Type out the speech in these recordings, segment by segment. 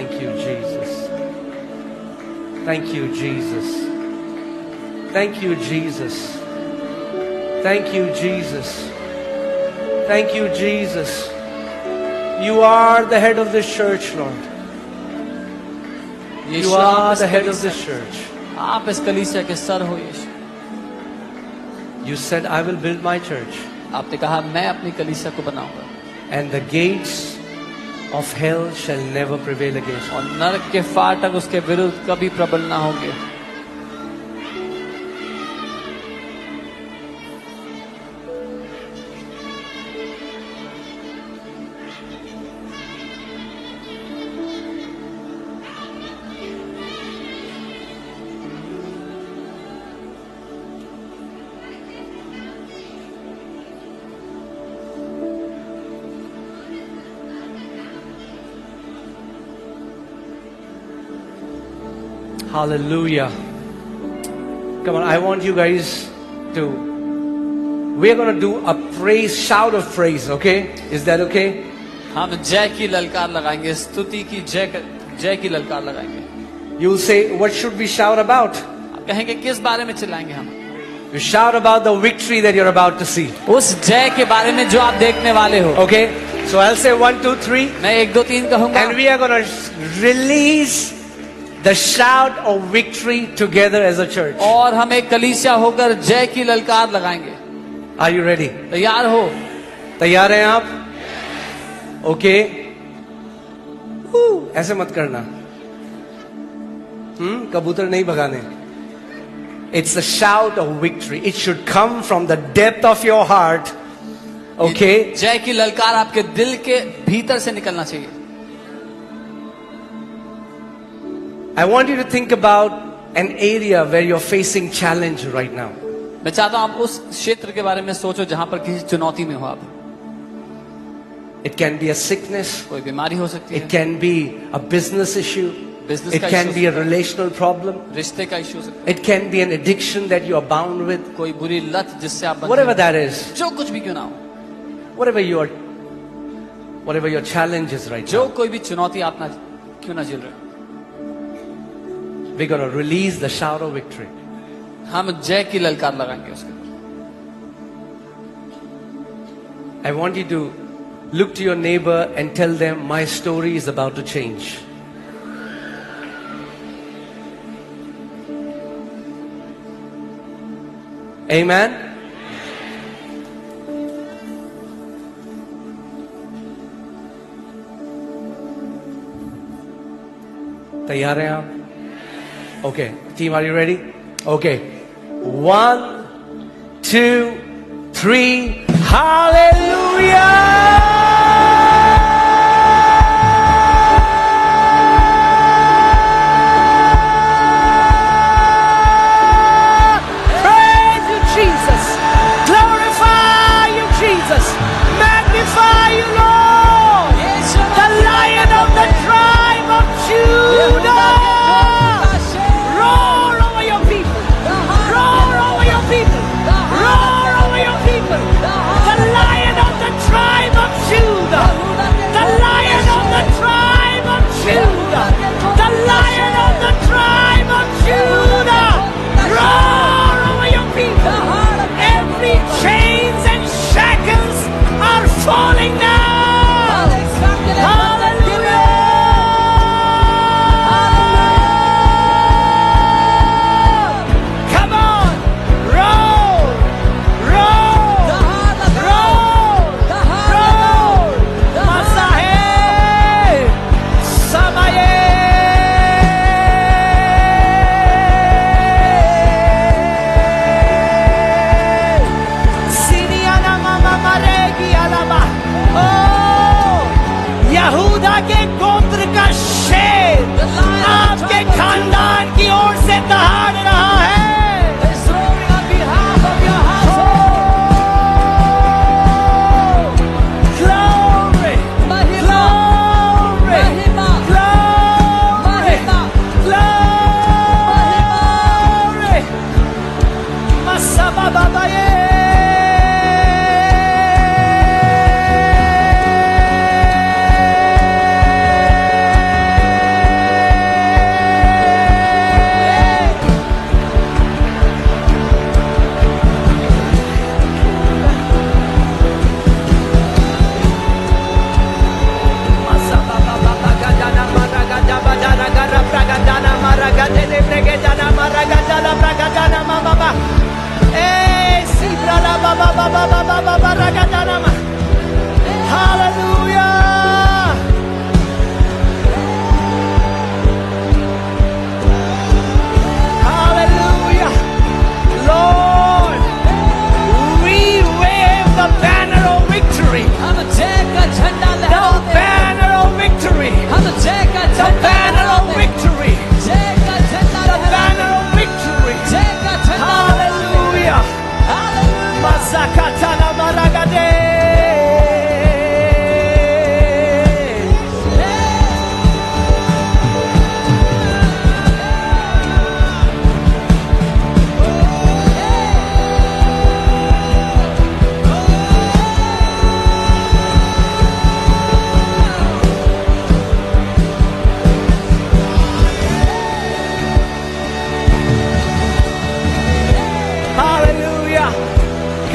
Thank you, Jesus. Thank you, Jesus. Thank you, Jesus. Thank you, Jesus. Thank you, Jesus. You are the head of this church, Lord. You are the head of this church. आप इस कलीसिया के sir हो यीशु। You said, I will build my church. आपने कहा मैं अपनी कलीसिया को बनाऊंगा And the gates of hell shall never prevail against और नरक के फाटक उसके विरुद्ध कभी प्रबल ना होंगे। Hallelujah. Come on, I want you guys to, we're going to do a praise, shout of praise, okay? Is that okay? हम जय की ललकार लगाएंगे, स्तुति की जय की ललकार लगाएंगे। You'll say, what should we shout about? आप कहेंगे किस बारे में चिल्लाएंगे हम? You shout about the victory that you're about to see. उस जय के बारे में जो आप देखने वाले हो। Okay? So I'll say 1, 2, 3. मैं 1, 2, 3 कहूंगा। And we are going to release the shout of victory together as a church. और हम एक कलीसिया होकर जय की ललकार लगाएंगे। Are you ready? तैयार हो? तैयार हैं आप? Okay? ऐसे मत करना। कबूतर नहीं भगाने। It's a shout of victory. It should come from the depth of your heart. Okay? जय की ललकार आपके दिल के भीतर से निकलना चाहिए। I want you to think about an area where you're facing challenge right now. मैं चाहता हूं आप उस क्षेत्र के बारे में सोचो जहां पर किसी चुनौती में हो आप। It can be a sickness. कोई बीमारी हो सकती है। It can be a business issue. Business It का can issue, be a relational problem. रिश्ते का इशू हो सकता It can be an addiction that you are bound with. है, कोई बुरी लत जिससे आप बंधे Whatever हैं। that is. जो कुछ भी क्यों ना हो, Whatever your challenge is right जो now. कोई भी चुनौती आप ना क्यों ना झेल रहे हो, We're going to release the shout of victory. हम जय की ललकार लगाएंगे उसके। I want you to look to your neighbor and tell them, my story is about to change. Amen. तैयार हैं आप? Okay, team, are you ready? Okay, 1, 2, 3, hallelujah! Praise you, Jesus. Glorify you, Jesus. Magnify you, Lord. The Lion of the tribe of Judah. Roar over your people. Roar over your people. Roar over your people. The Lion of the tribe of Judah. The Lion of the tribe of Judah. The Lion of the tribe of Judah. Roar over your people. Every chains and shackles are falling down. यहूदा के गोत्र का शेर आपके खानदान की ओर से दहाड़ रहा है। Glory, glory, glory, glory. Masaba babaye.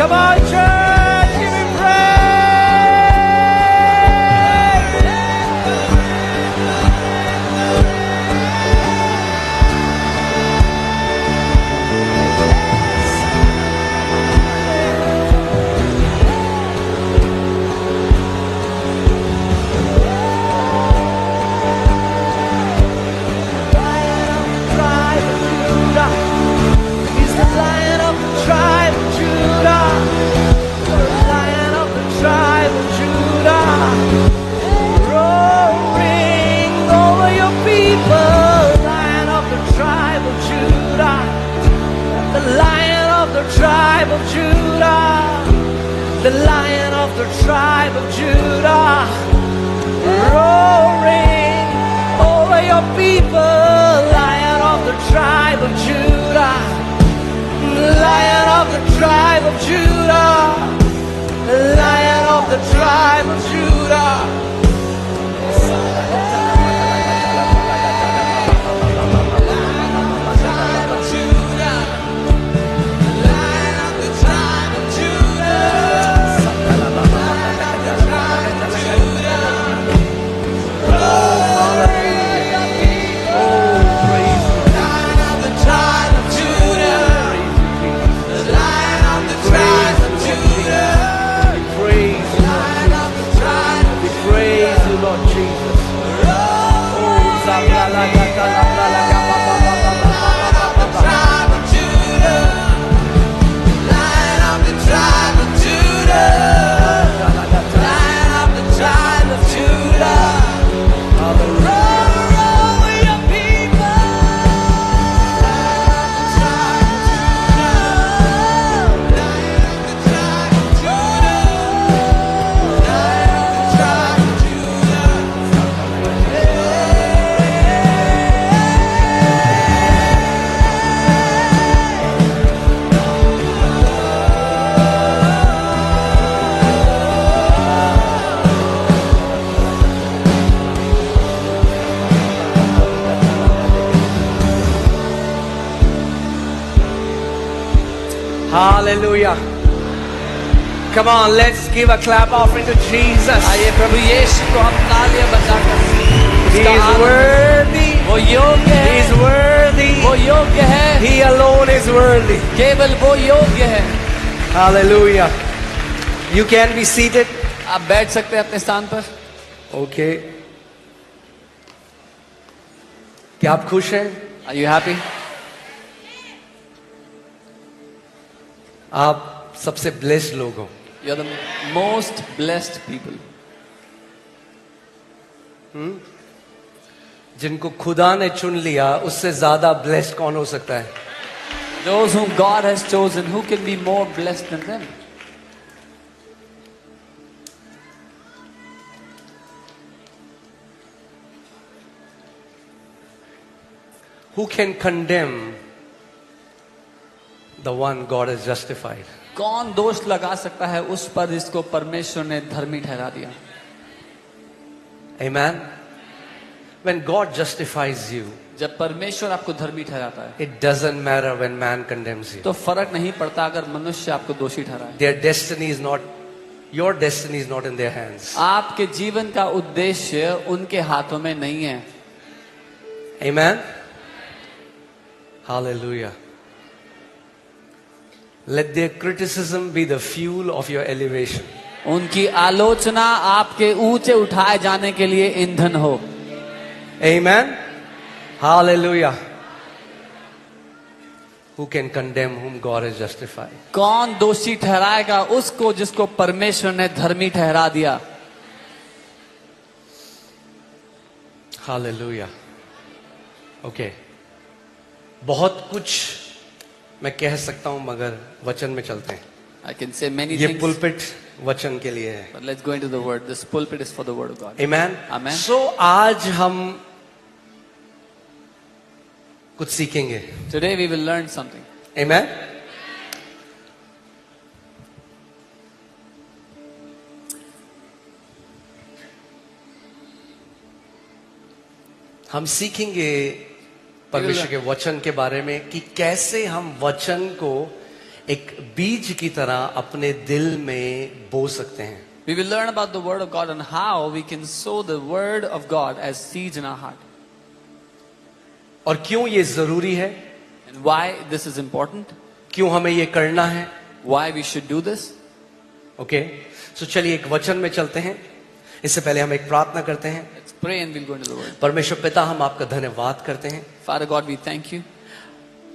Come on, church, give him praise. Tribe of Judah, the Lion of the tribe of Judah, roaring over your people, Lion of the tribe of Judah, Lion of the tribe of Judah, Lion of the tribe of Judah. Hallelujah. Come on, let's give a clap offering to Jesus. आइए प्रभु यीशु को हम तालियां बजाकर He उसका is Anand- worthy. वो योग्य He है, is worthy. वो योग्य है, He alone is worthy. केवल वो योग्य है। Hallelujah. You can be seated. आप बैठ सकते हैं अपने स्थान पर। Okay. क्या आप खुश हैं? Are you happy? आप सबसे ब्लेस्ड लोग हो। You're the most blessed people. जिनको खुदा ने चुन लिया उससे ज्यादा ब्लेस्ड कौन हो सकता है? Those whom God has chosen, who can be more blessed than them? Who can condemn the one God has justified? कौन दोष लगा सकता है उस पर जिसको परमेश्वर ने धर्मी ठहरा दिया? Amen. When God justifies you, जब परमेश्वर आपको धर्मी ठहराता है it doesn't matter when man condemns you. तो फर्क नहीं पड़ता अगर मनुष्य आपको दोषी ठहराए। Their destiny is not, your destiny is not in their hands. आपके जीवन का उद्देश्य उनके हाथों में नहीं है। Amen. Hallelujah. Let their criticism be the fuel of your elevation. उनकी आलोचना आपके ऊंचे उठाए जाने के लिए ईंधन हो। Amen. Hallelujah. Who can condemn whom God has justified? कौन दोषी ठहराएगा उसको जिसको परमेश्वर ने धर्मी ठहरा दिया? Hallelujah. Okay. बहुत कुछ मैं कह सकता हूं मगर वचन में चलते हैं। I can say many ये things, पुलपिट वचन के लिए है। but let's go into the word. This pulpit is for the word of God. Amen. Amen. So आज हम कुछ सीखेंगे। Today we will learn something. Amen. हम सीखेंगे परमेश्वर के वचन के बारे में कि कैसे हम वचन को एक बीज की तरह अपने दिल में बो सकते हैं. We will learn about the word of God and how we can sow the word of God as seeds in our heart. और क्यों ये जरूरी है, And why this is important, क्यों हमें ये करना है. why we should do this. Okay, so चलिए एक वचन में चलते हैं. इससे पहले हम एक प्रार्थना करते हैं. Let's pray and we'll go into the word. परमेश्वर पिता, हम आपका धन्यवाद करते हैं. Father God, we thank you.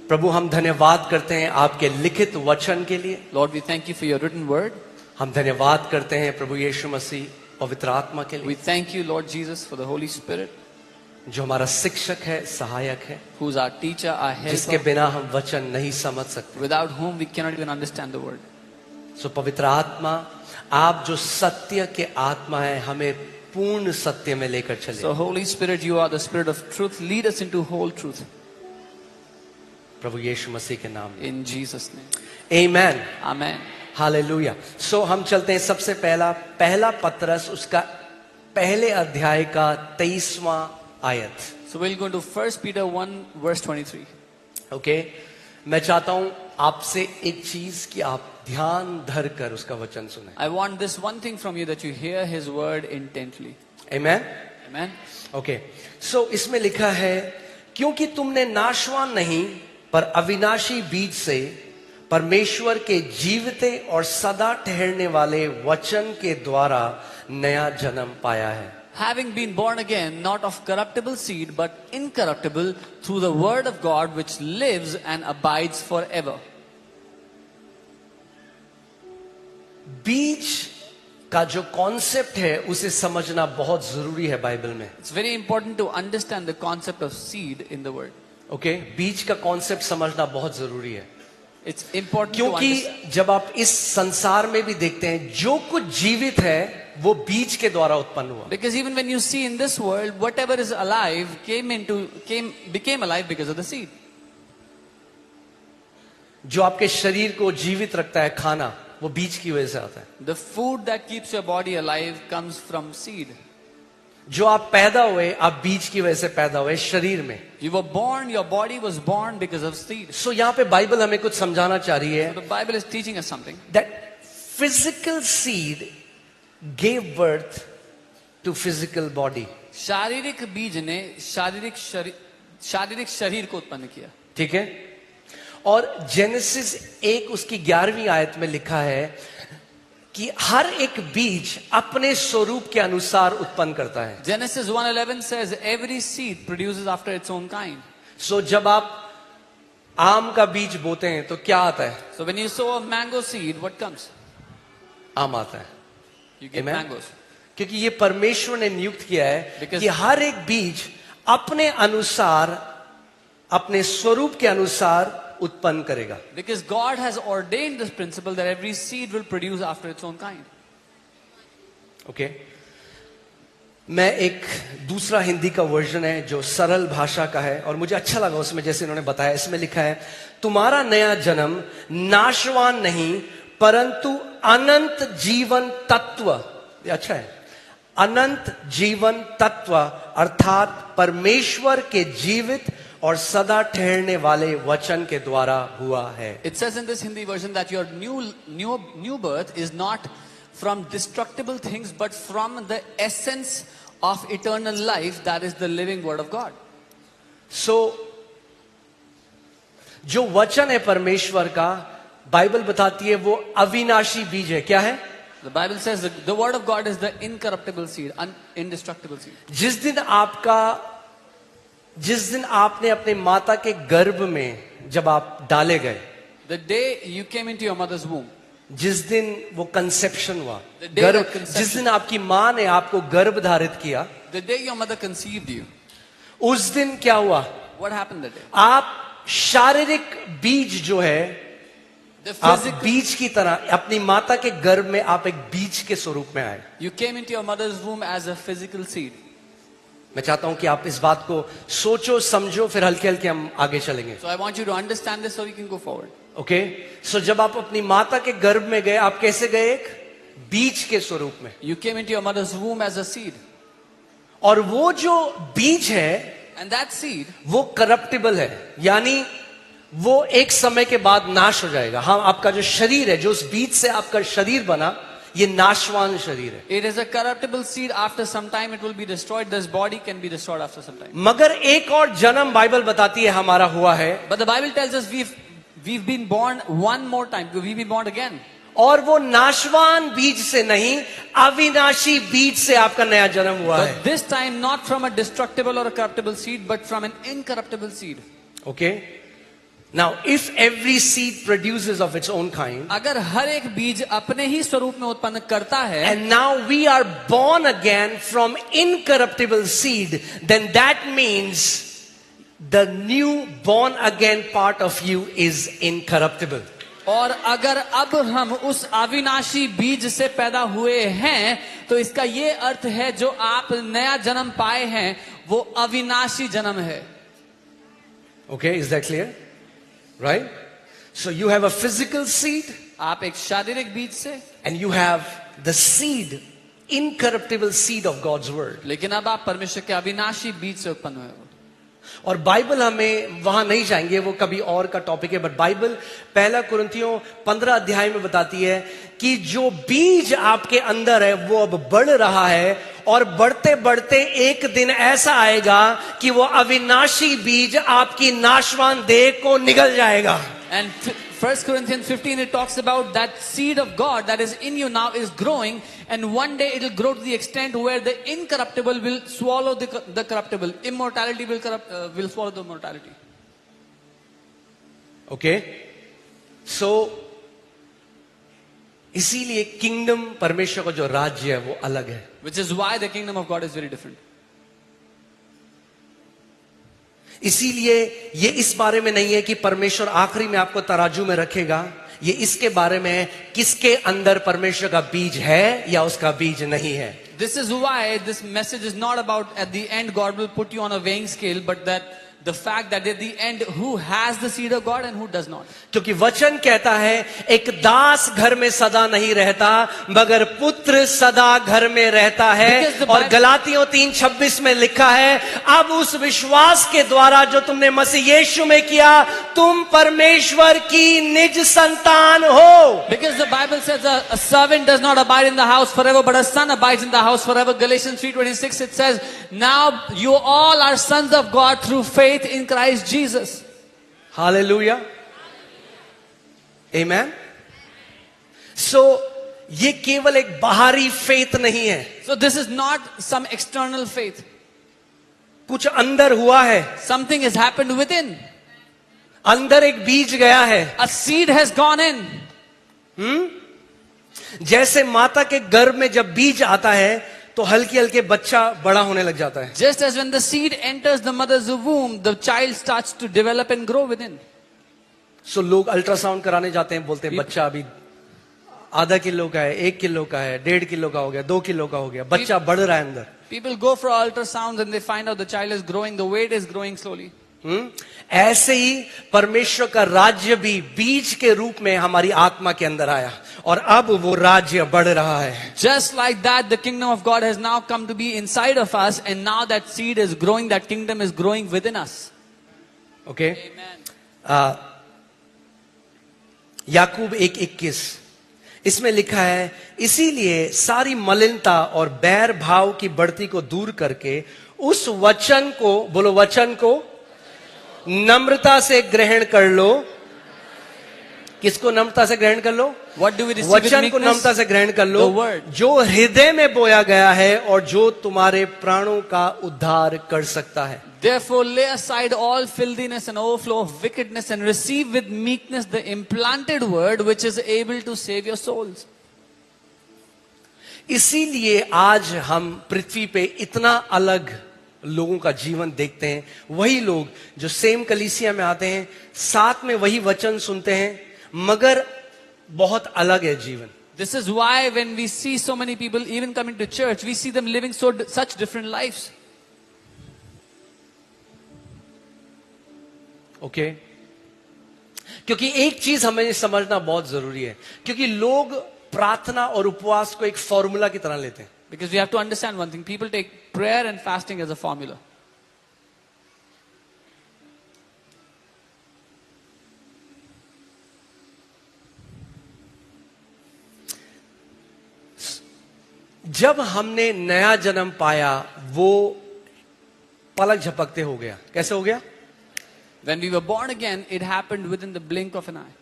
प्रभु, हम धन्यवाद करते हैं आपके लिखित वचन के लिए. Lord, we thank you for your written word. हम धन्यवाद करते हैं प्रभु यीशु मसीह पवित्र आत्मा के लिए, We thank you, Lord Jesus, for the Holy Spirit, जो हमारा शिक्षक है, सहायक है, who's our teacher, our जिसके helper, बिना हम वचन नहीं समझ सकते. without whom we cannot even understand the word. सो पवित्र आत्मा, आप जो सत्य के आत्मा है, हमें पूर्ण सत्य में लेकर चले. So Holy Spirit, you are the Spirit of truth. Lead us into whole truth. प्रभु यीशु मसीह के नाम में, In Jesus' name. Amen. Amen. Hallelujah. So हम चलते हैं सबसे पहला पत्रस, उसका पहले अध्याय का 23वां आयत. So we'll go into 1 Peter 1 verse 23. Okay, मैं चाहता हूं आपसे एक चीज कि आप ध्यान धर कर उसका वचन सुने. I want this one thing from you, that you hear his word intently. Amen. Amen. Okay, सो इसमें लिखा है, क्योंकि तुमने नाशवान नहीं पर अविनाशी बीज से परमेश्वर के जीवते और सदा ठहरने वाले वचन के द्वारा नया जन्म पाया है. Having been born again, not of corruptible seed, but incorruptible, through the word of God, which lives and abides forever. बीज का जो कॉन्सेप्ट है उसे समझना बहुत जरूरी है बाइबल में. It's very important to understand the concept of seed in the word. Okay, बीज का कॉन्सेप्ट समझना बहुत जरूरी है, It's important to understand. क्योंकि जब आप इस संसार में भी देखते हैं, जो कुछ जीवित है वो बीज के द्वारा उत्पन्न हुआ. Because even when you see in this world, whatever is alive became alive because of the seed. जो आपके शरीर को जीवित रखता है, खाना, वो बीज की वजह से आता है. The food that keeps your body alive comes from seed. जो आप पैदा हुए, आप बीज की वजह से पैदा हुए शरीर में. You were born, your body was born because of seed. सो यहाँ पे बाइबल हमें कुछ समझाना चाह रही है, So the Bible is teaching us something. that physical seed gave birth to physical body. शारीरिक बीज ने शारीरिक शरीर को उत्पन्न किया. ठीक है. और जेनेसिस 1 उसकी 11वीं आयत में लिखा है कि हर एक बीज अपने स्वरूप के अनुसार उत्पन्न करता है. Genesis 1:11 says every seed produces after its own kind. सो जब आप आम का बीज बोते हैं तो क्या आता है? So when you sow a mango seed, what comes? आम आता है. You get Amen. mangoes. क्योंकि ये परमेश्वर ने नियुक्त किया है Because- कि हर एक बीज अपने अनुसार, अपने स्वरूप के अनुसार उत्पन्न करेगा. Because God has ordained this principle that every seed will produce after its own kind. Okay, मैं एक दूसरा हिंदी का वर्जन है जो सरल भाषा का है और मुझे अच्छा लगा उसमें, जैसे इन्होंने बताया. इसमें लिखा है, तुम्हारा नया जन्म नाशवान नहीं परंतु अनंत जीवन तत्व. ये अच्छा है. अनंत जीवन तत्व अर्थात परमेश्वर के जीवित और सदा ठहरने वाले वचन के द्वारा हुआ है. It says in this Hindi version that your new birth is not from destructible things, but from the essence of eternal life, that is the living word of God. सो जो वचन है परमेश्वर का, बाइबल बताती है वो अविनाशी बीज है. क्या है? The Bible says that the word of God is the incorruptible seed, indestructible seed. जिस दिन आपने अपने माता के गर्भ में जब आप डाले गए, The day you came into your mother's womb, जिस दिन वो कंसेप्शन हुआ, The day गर्भ, of conception. जिस दिन आपकी माँ ने आपको गर्भ धारित किया, the day your mother conceived you, उस दिन क्या हुआ? what happened that day? आप शारीरिक बीज जो है, The आप physical, बीज की तरह अपनी माता के गर्भ में आप एक बीज के स्वरूप में आए. you came into your mother's womb as a physical seed. मैं चाहता हूं कि आप इस बात को सोचो, समझो, फिर हल्के हल्के हम आगे चलेंगे. So I want you to understand this so we can go forward. Okay, so जब आप अपनी माता के गर्भ में गए, आप कैसे गए? एक बीज के स्वरूप में. You came into your mother's womb as a seed. और वो जो बीज है And that seed, वो करप्टिबल है, यानी वो एक समय के बाद नाश हो जाएगा। हाँ, आपका जो शरीर है, जो उस बीज से आपका शरीर बना, ये नाशवान शरीर है। It is a corruptible seed. After some time it will be destroyed. This body can be destroyed after some time. मगर एक और जन्म बाइबल बताती है हमारा हुआ है, But the Bible tells us we've been born one more time. We've been born again. और वो नाशवान बीज से नहीं, अविनाशी बीज से आपका नया जन्म हुआ है। But this time not from a destructible or a corruptible seed, but from an incorruptible seed. Okay? Now, if every seed produces of its own kind, अगर हर एक बीज अपने ही स्वरूप में उत्पन्न करता है, and now we are born again from incorruptible seed, then that means the new born again part of you is incorruptible. और अगर अब हम उस अविनाशी बीज से पैदा हुए हैं, तो इसका ये अर्थ है जो आप नया जन्म पाए हैं वो अविनाशी जन्म है। Okay, is that clear? Right? So you have a physical seed, आप एक शारीरिक बीज से, and you have the seed, incorruptible seed of God's word. लेकिन अब आप परमेश्वर के अविनाशी बीज से उत्पन्न हुए हो। और बाइबल हमें वहां नहीं जाएंगे, वो कभी और का टॉपिक है, बट बाइबल पहला कुरिन्थियों 15 अध्याय में बताती है कि जो बीज आपके अंदर है वो अब बढ़ रहा है, और बढ़ते बढ़ते एक दिन ऐसा आएगा कि वो अविनाशी बीज आपकी नाशवान देह को निगल जाएगा। And 1 Corinthians 15 it talks about that seed of God that is in you now is growing, and one day it will grow to the extent where the incorruptible will swallow the corruptible. Immortality will swallow the mortality. Okay? So इसीलिए kingdom, परमेश्वर का जो राज्य है वो अलग है। Which is why the kingdom of God is very different. इसीलिए ये इस बारे में नहीं है कि परमेश्वर आखिरी में आपको तराजू में रखेगा, ये इसके बारे में है किसके अंदर परमेश्वर का बीज है या उसका बीज नहीं है। This is why this message is not about at the end God will put you on a weighing scale, but that the fact that at the end who has the seed of God and who does not. क्योंकि वचन कहता है एक दास घर में सदा नहीं रहता, मगर पुत्र सदा घर में रहता है। और गलातियों 3:26 में लिखा है, अब उस विश्वास के द्वारा जो तुमने मसीह यीशु में किया, तुम परमेश्वर की निज संतान हो। Because the Bible says a servant does not abide in the house forever, but a son abides in the house forever. Galatians 3:26 it says, now you all are sons of God through faith in Christ Jesus. Hallelujah. Amen. So ये केवल एक बाहरी faith नहीं है, So this is not some external faith. कुछ अंदर हुआ है, Something has happened within. अंदर एक बीज गया है। A seed has gone in. जैसे माता के गर्भ में जब बीज आता है तो हल्की हल्के बच्चा बड़ा होने लग जाता है। Just as when the seed enters the mother's womb, the child starts to develop and grow within. सो लोग अल्ट्रासाउंड कराने जाते हैं, बोलते हैं बच्चा अभी आधा किलो का है, 1 किलो का है, 1.5 किलो का हो गया, 2 किलो का हो गया, बच्चा बढ़ रहा है अंदर। People go for ultrasounds and they find out the child is growing, the weight is growing slowly. ऐसे ही परमेश्वर का राज्य भी बीज के रूप में हमारी आत्मा के अंदर आया, और अब वो राज्य बढ़ रहा है। Just like that, the kingdom of God has now come to be inside of us, and now that seed is growing, that kingdom is growing within us. Okay? Amen. याकूब 1:21 इसमें लिखा है, इसीलिए सारी मलिनता और बैर भाव की बढ़ती को दूर करके उस वचन को, बोलो वचन को, नम्रता से ग्रहण कर लो। किसको नम्रता से ग्रहण कर लो? What do we receive with वचन को meekness? नम्रता से ग्रहण कर लो, The word. जो हृदय में बोया गया है और जो तुम्हारे प्राणों का उद्धार कर सकता है। Therefore lay aside all filthiness and overflow of wickedness and receive with meekness the implanted word which is able to save your souls. इसीलिए आज हम पृथ्वी पे इतना अलग लोगों का जीवन देखते हैं। वही लोग जो सेम कलीसिया में आते हैं, साथ में वही वचन सुनते हैं, मगर बहुत अलग है जीवन। This is why when we see so many people even coming to church, we see them living such different lives. Okay? क्योंकि एक चीज हमें समझना बहुत जरूरी है, क्योंकि लोग प्रार्थना और उपवास को एक फॉर्मूला की तरह लेते हैं। Because we have to understand one thing. People take prayer and fasting as a formula. जब हमने नया जन्म पाया वो पलक झपकते हो गया. कैसे हो गया? When we were born again, it happened within the blink of an eye.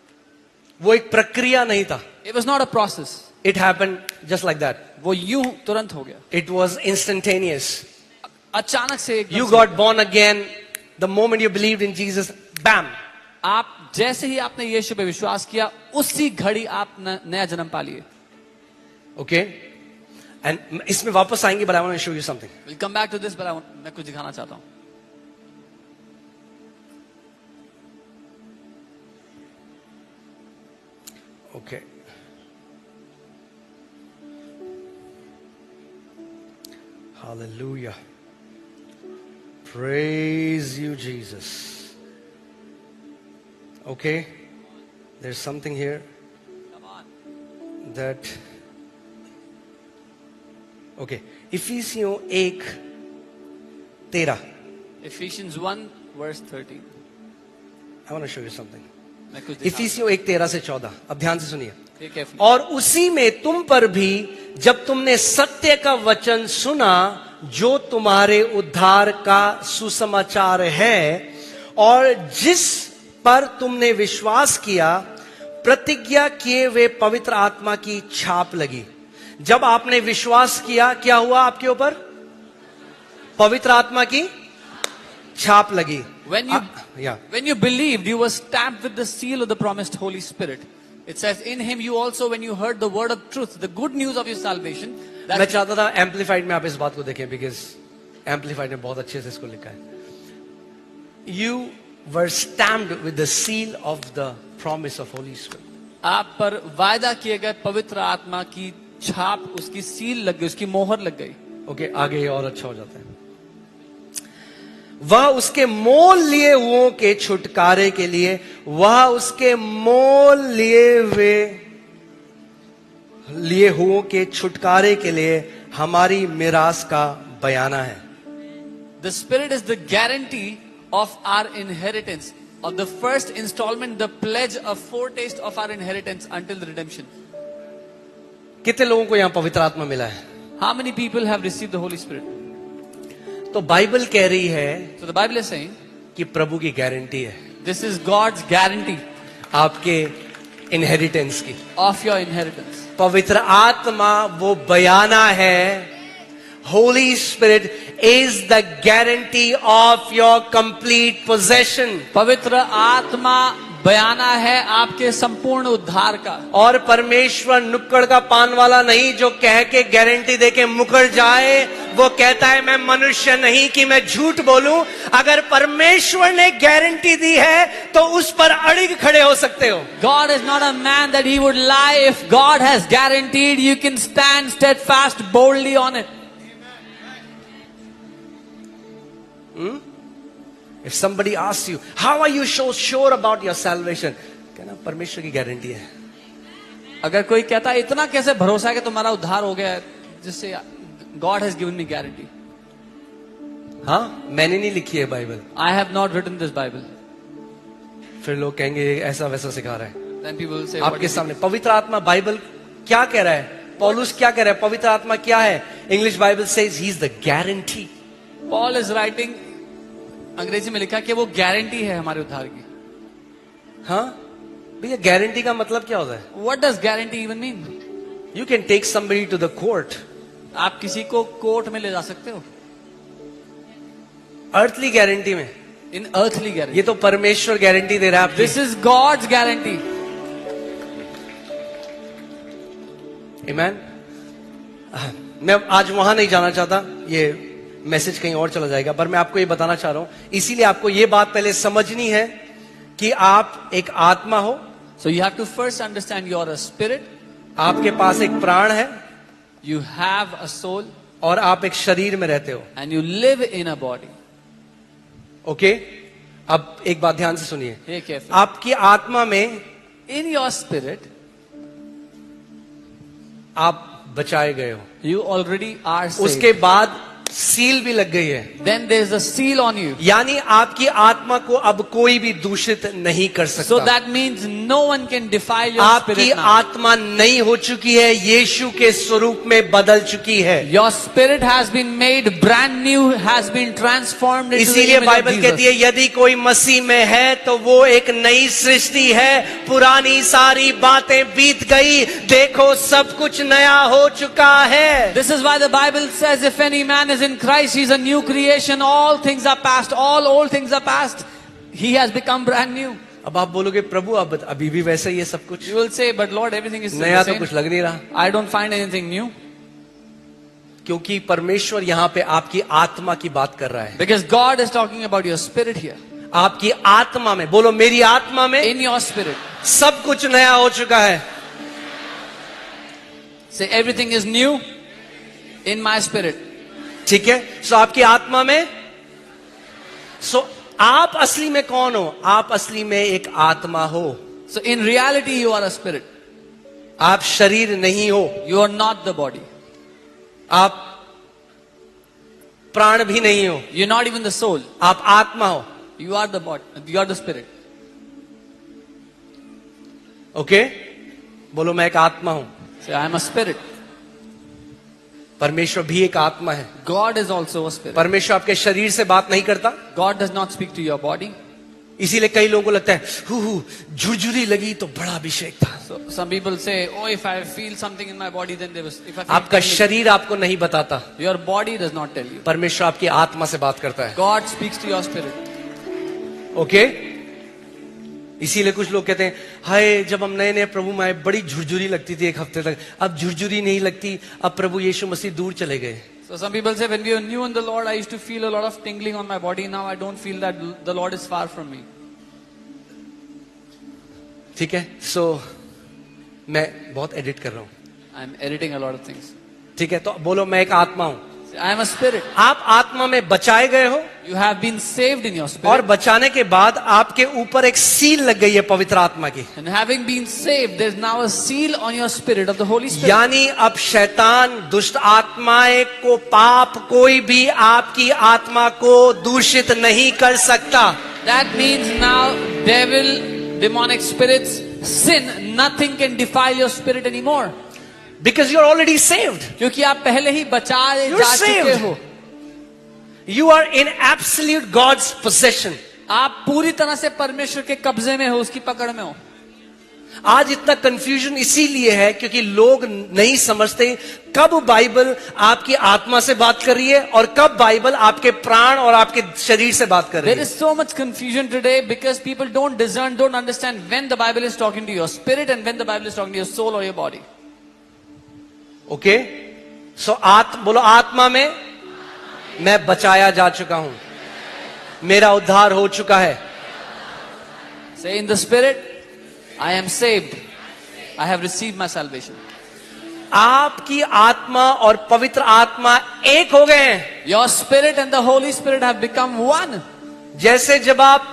वो एक प्रक्रिया नहीं था. It was not a process. It happened just like that. वो यूं तुरंत हो गया. It was instantaneous. अचानक से एकदम You से। got born again the moment you believed in Jesus. Bam! आप जैसे ही आपने यीशु पे विश्वास किया, उसी घड़ी आप नया जन्म पा लिए. Okay? And इसमें वापस आएंगे, but I want to show you something. We'll come back to this, but मैं कुछ दिखाना चाहता हूँ. Okay. Hallelujah. Praise you, Jesus. Okay. There's something here Come on. that. Okay. इफिसियों 1:13. Ephesians 1 verse 13. I want to show you something. मैं कुछ दिखाना इफिसियों 1:13 से 14. अब ध्यान से सुनिए. चाहता हूँ. carefully. और उसी में तुम पर भी जब तुमने सत्य का वचन सुना जो तुम्हारे उद्धार का सुसमाचार है और जिस पर तुमने विश्वास किया, प्रतिज्ञा किए वे पवित्र आत्मा की छाप लगी. जब आपने विश्वास किया, क्या हुआ आपके ऊपर? पवित्र आत्मा की छाप लगी. When you believed, you were stamped with the seal of the promised Holy Spirit. It says, in him you also, when you heard the word of truth, the good news of your salvation. मैं चाहता था amplified में आप इस बात को देखें, because amplified में बहुत अच्छे से इसको लिखा है. You were stamped with the seal of the promise of Holi spirit. आप पर वायदा किए गए पवित्र आत्मा की छाप, उसकी सील लग गई, उसकी मोहर लग गई. ओके, आगे ये और अच्छा हो जाता है. वह उसके मोल लिए हुओं के छुटकारे के लिए, वह उसके मोल लिए हुओं के छुटकारे के लिए हमारी मिरास का बयाना है. The Spirit is the guarantee of our inheritance, of the first installment, the pledge, a foretaste of our inheritance until the redemption. कितने लोगों को यहां पवित्र आत्मा मिला है? How many people have received the Holy Spirit? तो बाइबल कह रही है So the Bible is saying, कि प्रभु की गारंटी है this is God's guarantee आपके इनहेरिटेंस की. of your inheritance. पवित्र आत्मा वो बयाना है. Holi spirit is the guarantee of your complete possession. पवित्र आत्मा बयाना है आपके संपूर्ण उद्धार का. और परमेश्वर नुक्कड़ का पान वाला नहीं जो कह के गारंटी देके मुकर जाए. वो कहता है मैं मनुष्य नहीं कि मैं झूठ बोलूं. अगर परमेश्वर ने गारंटी दी है तो उस पर अड़िग खड़े हो सकते हो. God is not a man that he would lie. If God has guaranteed, you can stand steadfast boldly on it. If somebody asks you, how are you so sure about your salvation? कहना परमेश्वर की guarantee है. अगर कोई कहता है इतना कैसे भरोसा है कि तुम्हारा उद्धार हो गया है, जिससे God has given me guarantee. हाँ, मैंने नहीं लिखी है Bible. I have not written this Bible. फिर लोग कहेंगे ऐसा वैसा सिखा रहा है. Then people will say, what आपके is it? सामने पवित्र आत्मा बाइबल क्या कह रहा है? पौलुस क्या कह रहा है? पवित्र आत्मा क्या है? English Bible says he is the guarantee. Paul is writing, अंग्रेजी में लिखा कि वो गारंटी है हमारे उद्धार की. हाँ भैया, गारंटी का मतलब क्या होता है? What does guarantee even mean? You can take somebody to the court. आप किसी को कोर्ट में ले जा सकते हो. अर्थली गारंटी में. In earthly guarantee. ये तो परमेश्वर गारंटी दे रहा है आपकी. This is God's guarantee. Amen. मैं आज वहां नहीं जाना चाहता, ये मैसेज कहीं और चला जाएगा, पर मैं आपको ये बताना चाह रहा हूं. इसीलिए आपको ये बात पहले समझनी है कि आप एक आत्मा हो. So you have to first understand you're a spirit. आपके पास एक प्राण है. You have a soul. और आप एक शरीर में रहते हो. And you live in a body. Okay, अब एक बात ध्यान से सुनिए. Hey, careful. आपकी आत्मा में In your spirit, आप बचाए गए हो. you already are saved. उसके बाद सील भी लग गई है, then there is a seal on you. यानी आपकी आत्मा को अब कोई भी दूषित नहीं कर So सकता। that means no one can defile your आपकी spirit now. आत्मा नई हो चुकी है, यीशु के स्वरूप में बदल चुकी है। Your spirit has been made brand new, has been transformed into the इसीलिए image of बाइबल कहती है Jesus. यदि कोई मसीह में है तो वो एक नई सृष्टि है, पुरानी सारी बातें बीत गई, देखो सब कुछ नया हो चुका है। This is why the Bible says if any man is in Christ, he is a new creation. All things are past, all old things are past. He has become brand new. अब आप बोलोगे प्रभु अब अभी भी वैसा ही है सब कुछ, You will say, but Lord, everything is still नया the तो कुछ same. लग नहीं रहा, I don't find anything new. क्योंकि परमेश्वर यहाँ पे आपकी आत्मा की बात कर रहा है। Because God is talking about your spirit here. आपकी आत्मा में, बोलो मेरी आत्मा में In your spirit. सब कुछ नया हो चुका है। Say, everything is new in my spirit. ठीक है, सो आपकी आत्मा में, सो आप असली में कौन हो? आप असली में एक आत्मा हो, So in reality, you are a spirit. आप शरीर नहीं हो, You are not the body. आप प्राण भी नहीं हो, You're not even the soul. आप आत्मा हो। You are the body. You are the spirit. Okay, बोलो मैं एक आत्मा हूं। Say, I am a spirit. परमेश्वर भी एक आत्मा है। God is also a spirit. परमेश्वर आपके शरीर से बात नहीं करता, God does not speak to your body. इसीलिए कई लोगों को लगता है झुरझुरी लगी तो बड़ा अभिषेक था। So some people say, oh, if I feel something in my body, then there was. If I feel आपका tingling. शरीर आपको नहीं बताता, Your body does not tell you. परमेश्वर आपकी आत्मा से बात करता है। God speaks to your spirit. Okay, इसीलिए कुछ लोग कहते हैं हाय जब हम नए नए प्रभु में आए बड़ी झुरझुरी लगती थी एक हफ्ते तक, अब झुरझुरी नहीं लगती, अब प्रभु यीशु मसीह दूर चले गए। So some people say, when we were new in the Lord, I used to feel a lot of tingling on my body. Now I don't feel that the Lord is far from me. ठीक है, सो मैं बहुत edit कर रहा हूं। I'm editing a lot of things. ठीक है, तो बोलो मैं एक आत्मा हूं। Say, I am a spirit. आप आत्मा में बचाए गए हो, You have been saved in your और spirit. बचाने के बाद आपके ऊपर एक सील लग गई है पवित्र आत्मा की। And having been saved, there's now a seal on your spirit of the Holy Spirit. यानी अब शैतान, दुष्ट आत्माएं को, पाप कोई भी आपकी आत्मा को दूषित नहीं कर सकता। That means now devil, demonic spirits, sin, nothing can defile your spirit anymore. Because you're already saved. क्योंकि आप पहले ही बचाए You're जा चुके saved. हो। You are in absolute God's possession. आप पूरी तरह से परमेश्वर के कब्जे में हो, उसकी पकड़ में हो। आज इतना कंफ्यूजन इसीलिए है क्योंकि लोग नहीं समझते कब बाइबल आपकी आत्मा से बात कर रही है और कब बाइबल आपके प्राण और आपके शरीर से बात कर रही There है। is so much confusion today because people don't discern, don't understand when the Bible is talking to your spirit and when the Bible is talking to your soul or your body. Okay, so बोलो आत्मा में मैं बचाया जा चुका हूं, मेरा उद्धार हो चुका है। Say, in the spirit, I am saved. I have received my salvation. आपकी आत्मा और पवित्र आत्मा एक हो गए हैं। Your spirit and the Holy Spirit have become one. जैसे जब आप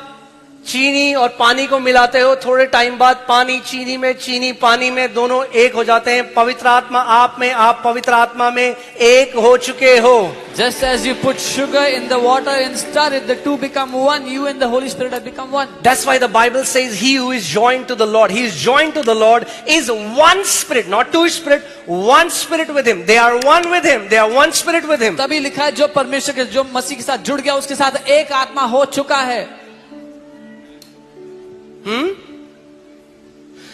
चीनी और पानी को मिलाते हो, थोड़े टाइम बाद पानी चीनी में, चीनी पानी में, दोनों एक हो जाते हैं। पवित्र आत्मा आप में, आप पवित्र आत्मा में एक हो चुके हो। Just as you put sugar in the water and stir it, the two become one. You and the Holy Spirit have become one. That's why the Bible says he who is joined to the Lord, he is joined to the Lord is one spirit, not two spirit, one spirit with him. They are one with him. They are one spirit with him. तभी लिखा है जो परमेश्वर के, जो मसीह के साथ जुड़ गया, उसके साथ एक आत्मा हो चुका है।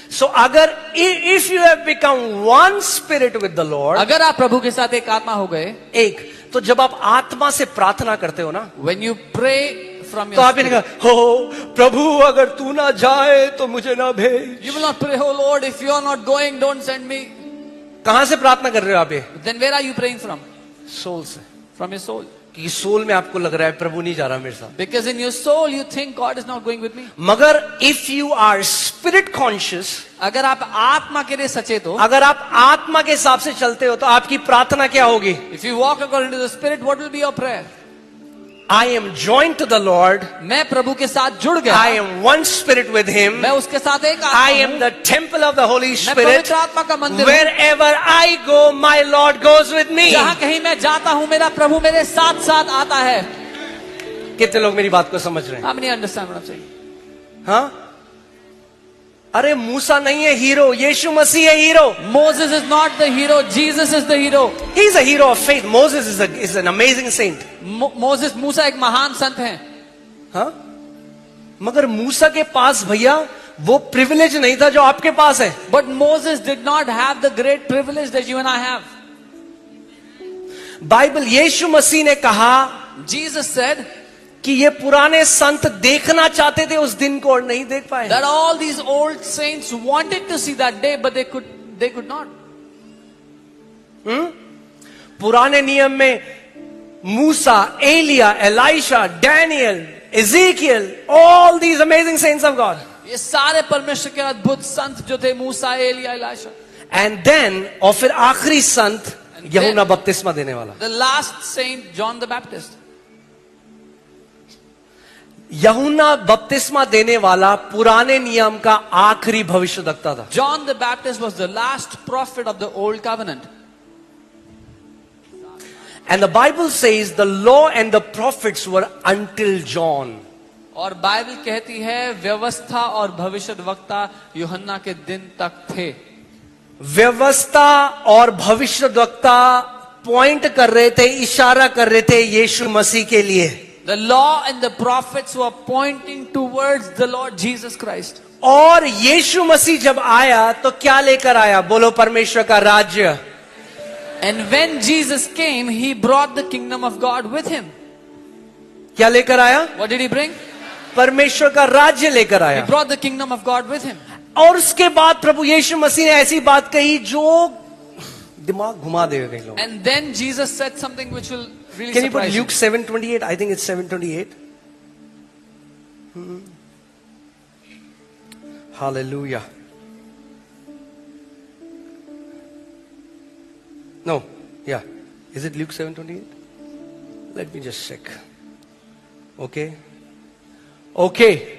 So अगर if you have become one spirit with the Lord, अगर आप प्रभु के साथ एक आत्मा हो गए, एक, तो जब आप आत्मा से प्रार्थना करते हो ना, when you pray from तो your आप ये spirit, कहा हो प्रभु अगर तू ना जाए तो मुझे ना भेज। you will not pray, oh Lord, if you are not going, don't send me. कहां से प्रार्थना कर रहे हो आप? ये Then where are you praying from? Soul से, From your soul. कि सोल में आपको लग रहा है प्रभु नहीं जा रहा मेरे साथ। Because in your soul you think God is not going with me. मगर if you are spirit conscious, अगर आप आत्मा के लिए सचेत हो, अगर आप आत्मा के हिसाब से चलते हो तो आपकी प्रार्थना क्या होगी? if you walk according to the Spirit, what will be your prayer? I am joined to the Lord. मैं प्रभु के साथ जुड़ गया, I am one spirit with Him. मैं उसके साथ एक I आत्मा am हूँ, the temple of the Holy मैं Spirit. पवित्र आत्मा का मंदिर हूँ। Wherever I go, my Lord goes with me. जहाँ कहीं मैं जाता हूँ मेरा प्रभु मेरे साथ साथ आता है। कितने लोग मेरी बात को समझ रहे हैं? How many understand what I'm saying? हाँ? अरे मूसा नहीं है हीरो, यीशु मसीह है hero. Moses is not the hero, Jesus is the hero. He is a hero of faith. Moses is an amazing saint. मूसा एक महान संत है, हाँ? मगर मूसा के पास भैया वो प्रिविलेज नहीं था जो आपके पास है. but Moses did not have the great privilege that you and I have. Bible Yeshu Masih ने कहा Jesus said कि ये पुराने संत देखना चाहते थे उस दिन को और नहीं देख पाए. that all these old saints wanted to see that day, but they could not. पुराने नियम में मूसा, एलिया, Elisha, Daniel, Ezekiel, all these amazing saints of God. ये सारे परमेश्वर के अद्भुत संत जो थे, मूसा, एलिया, इलाशा, And then और फिर आखिरी संत यूहन्ना बपतिस्मा देने वाला. the last saint John the Baptist. यूहन्ना बपतिस्मा देने वाला पुराने नियम का आखिरी भविष्यद्वक्ता था. John the Baptist was the last prophet of the old covenant. And the Bible says the law and the prophets were until John. और बाइबल कहती है व्यवस्था और भविष्यद्वक्ता यूहन्ना के दिन तक थे. व्यवस्था और भविष्यद्वक्ता पॉइंट कर रहे थे, इशारा कर रहे थे यीशु मसीह के लिए. The law and the prophets were pointing towards the Lord Jesus Christ. और यीशु मसीह जब आया तो क्या लेकर आया? बोलो, परमेश्वर का राज्य. And when Jesus came, he brought the kingdom of God with him. क्या लेकर आया? What did he bring? परमेश्वर का राज्य लेकर He आया. brought the kingdom of God with him. और उसके बाद प्रभु यीशु मसीह ने ऐसी बात कही जो दिमाग घुमा देगा कई लोग. And then Jesus said something which will really Can you put surprise you. Luke 7:28? I think it's 7:28. Hallelujah. No, yeah. Is it Luke 7:28? Let me just check. Okay. Okay.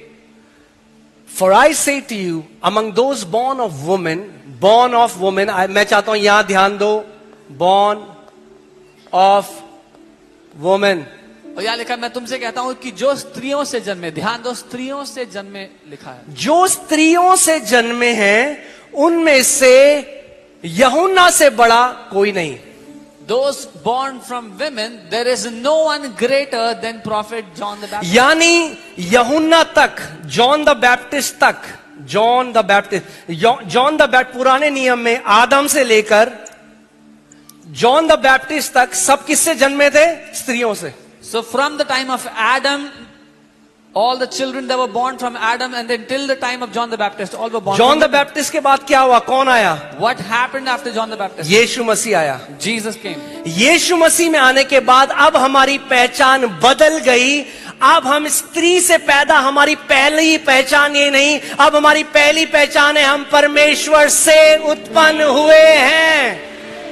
For I say to you, among those born of woman, मैं चाहता हूं यहां ध्यान दो, born of woman. और यहाँ लिखा है, मैं तुमसे कहता हूँ कि जो स्त्रियों से जन्मे, ध्यान दो, स्त्रियों से जन्मे लिखा है. जो स्त्रियों से जन्मे हैं उनमें से यूहन्ना से बड़ा कोई नहीं. Those born from women, there is no one greater than prophet John the Baptist. यानी यूहन्ना तक, जॉन द बैप्टिस्ट तक, जॉन द बैप्टिस्ट पुराने नियम में आदम से लेकर जॉन द बैप्टिस्ट तक सब किससे जन्मे थे? स्त्रियों से. So from the time of Adam, all the children that were born from Adam, and then till the time of John the Baptist, all were born John from the women. Baptist के बाद क्या हुआ? कौन आया? What happened after John the Baptist? यीशु मसीह आया. Jesus came. यीशु मसीह में आने के बाद अब हमारी पहचान बदल गई. अब हम स्त्री से पैदा, हमारी पहली पहचान ये नहीं, अब हमारी पहली पहचान है हम परमेश्वर से उत्पन्न हुए हैं.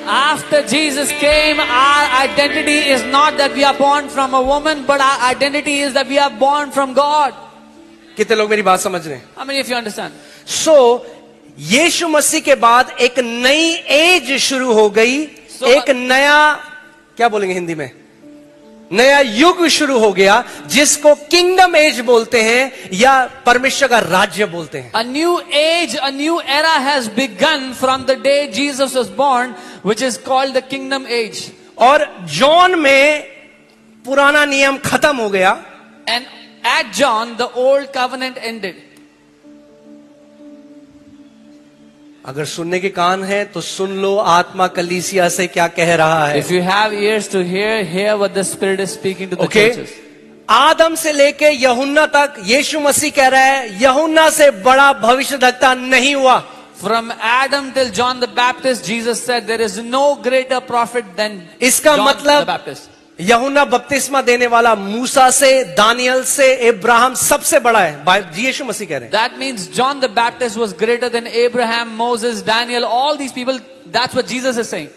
After Jesus came, our identity is not that we are born from a woman, but our identity is that we are born from God. कितने लोग मेरी बात समझ रहे हैं? How many of you understand? सो यीशु मसीह के बाद एक नई एज शुरू हो गई. एक नया, क्या बोलेंगे हिंदी में, नया युग शुरू हो गया जिसको किंगडम एज बोलते हैं या परमेश्वर का राज्य बोलते हैं. A new age, a new era has begun from the day Jesus was born, which is called the kingdom age. और जॉन में पुराना नियम खत्म हो गया. And at John, the old covenant ended. अगर सुनने के कान है तो सुन लो आत्मा कलीसिया से क्या कह रहा है. If you have ears to hear what the Spirit is speaking to the Okay? churches. आदम से लेके यूहन्ना तक यीशु मसीह कह रहा है यूहन्ना से बड़ा भविष्यद्वक्ता नहीं हुआ. From Adam till John the Baptist, Jesus said there is no greater prophet than इसका John the मतलब Baptist. यूहन्ना बपतिस्मा देने वाला मूसा से, दानियल से, इब्राहिम सबसे बड़ा है. यीशु मसीह कह रहे हैं. That means John the Baptist was greater than Abraham, Moses, Daniel, all these people. That's what Jesus is saying.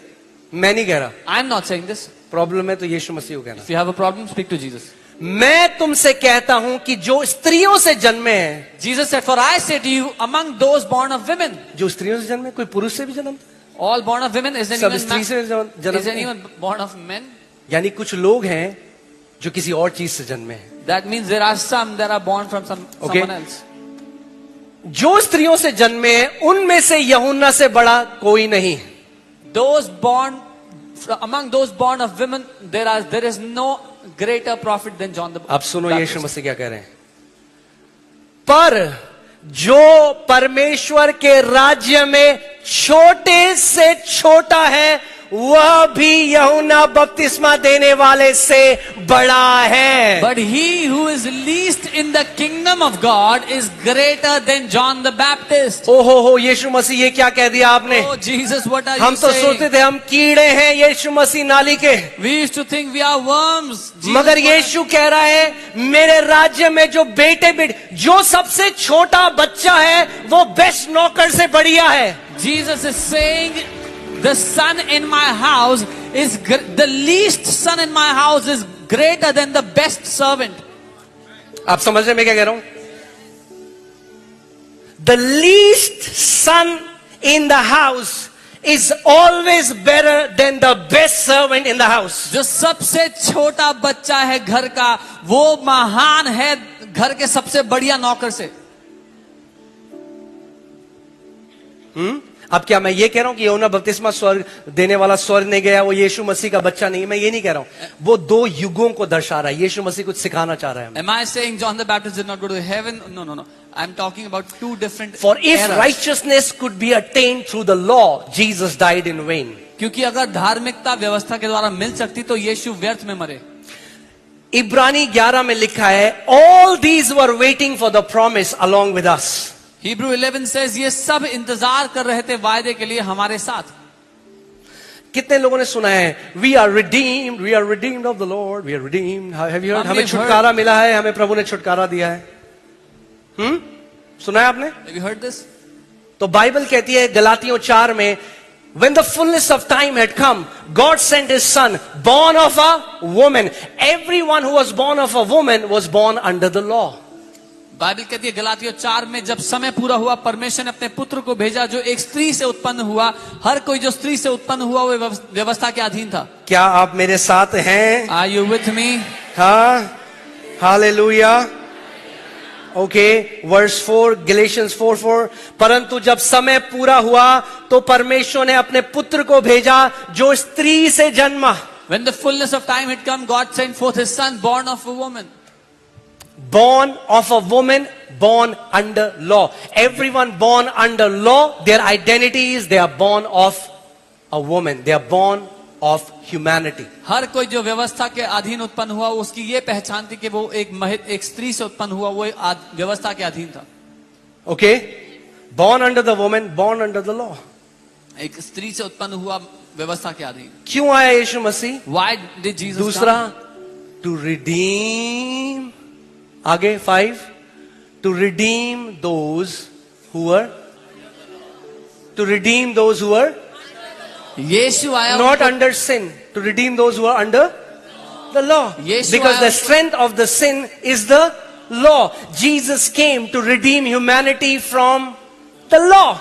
मैं नहीं कह रहा. I'm not saying this. Problem है तो यीशु मसीह को कहना. If you have a problem, speak to Jesus. मैं तुमसे कहता हूं कि जो स्त्रियों से जन्मे हैं, Jesus said, for I say to you, among those born of women, जो स्त्रियों से जन्मे, कोई पुरुष से भी जन्म, all born of women, is सब anyone, स्त्री से is जन्म, anyone born of men? यानी कुछ लोग हैं जो किसी और चीज से जन्मे हैं. That means there are some that are born from Okay. someone else. जो स्त्रियों से जन्मे हैं उनमें से यूहन्ना से बड़ा कोई नहीं. Among those born of women, there is no greater prophet than John the अब सुनो Baptist. यीशु मसीह क्या कह रहे हैं. पर जो परमेश्वर के राज्य में छोटे से छोटा है वह भी यूहन्ना बपतिस्मा देने वाले से बड़ा है. But he who is least in the kingdom of God is greater than John the Baptist. ओहो हो, यीशु मसीह ये क्या कह दिया आपने. Oh Jesus, what are हम you तो saying? सोचते थे हम कीड़े हैं यीशु मसीह नाली के. We used to think we are worms. Jesus, मगर what यीशु कह रहा है मेरे राज्य में जो बेटे जो सबसे छोटा बच्चा है वो बेस्ट नौकर से बढ़िया है. Jesus is saying, the son in my house is the least son in my house is greater than the best servant. आप समझ रहे मैं क्या कह रहा हूं. The least son in the house is always better than the best servant in the house. जो सबसे छोटा बच्चा है घर का वो महान है घर के सबसे बढ़िया नौकर से. अब क्या मैं ये कह रहा हूं कि यूहन्ना बपतिस्मा स्वर्ग देने वाला स्वर्ग नहीं गया, वो यीशु मसीह का बच्चा नहीं है. मैं ये नहीं कह रहा हूं. वो दो युगों को दर्शा रहा है. यीशु मसीह कुछ सिखाना चाह रहा है. Am I saying John the Baptist did not go to heaven? No. I'm talking about two different For if eras. righteousness could be attained through the law, Jesus died in vain. क्योंकि अगर धार्मिकता व्यवस्था के द्वारा मिल सकती तो यीशु व्यर्थ में मरे. इब्रानी 11 में लिखा है all these were waiting for the promise along with us. Hebrew 11 says ये सब इंतजार कर रहे थे वायदे के लिए हमारे साथ. कितने लोगों ने सुना है we are redeemed of the Lord, we are redeemed. Have you heard? हमें छुटकारा मिला है, हमें प्रभु ने छुटकारा दिया है. सुना है आपने? Have you heard this? तो बाइबल कहती है गलातियों 4 में when the fullness of time had come, God sent his son born of a woman. Everyone who was born of a woman was born under the law. Bible कहती है गलातियों 4 में जब समय पूरा हुआ परमेश्वर ने अपने पुत्र को भेजा जो एक स्त्री से उत्पन्न हुआ. हर कोई जो स्त्री से उत्पन्न हुआ वो व्यवस्था के अधीन था. क्या आप मेरे साथ हैं? Are you with me? हाँ, हालेलुया. Okay, verse 4 Galatians 4:4. परंतु जब समय पूरा हुआ तो परमेश्वर ने अपने पुत्र को भेजा जो स्त्री से जन्मा. When the fullness of time had come, God sent forth his son born of a woman. Born of a woman, born under law. Everyone born under law, their identity is they are born of a woman. They are born of humanity. हर कोई जो व्यवस्था के अधीन उत्पन्न हुआ उसकी ये पहचान थी कि वो एक स्त्री से उत्पन्न हुआ, वो व्यवस्था के अधीन था. Okay? Born under the woman, born under the law. एक स्त्री से उत्पन्न हुआ व्यवस्था के अधीन. क्यों आया यीशु मसीह? Why did Jesus दूसरा, come? to redeem. आगे 5. To redeem those who were. To redeem those who were. यीशु आया Not under sin. To redeem those who are under the law. Yeshu Because आया the strength of the sin is the law. Jesus came to redeem humanity from the law.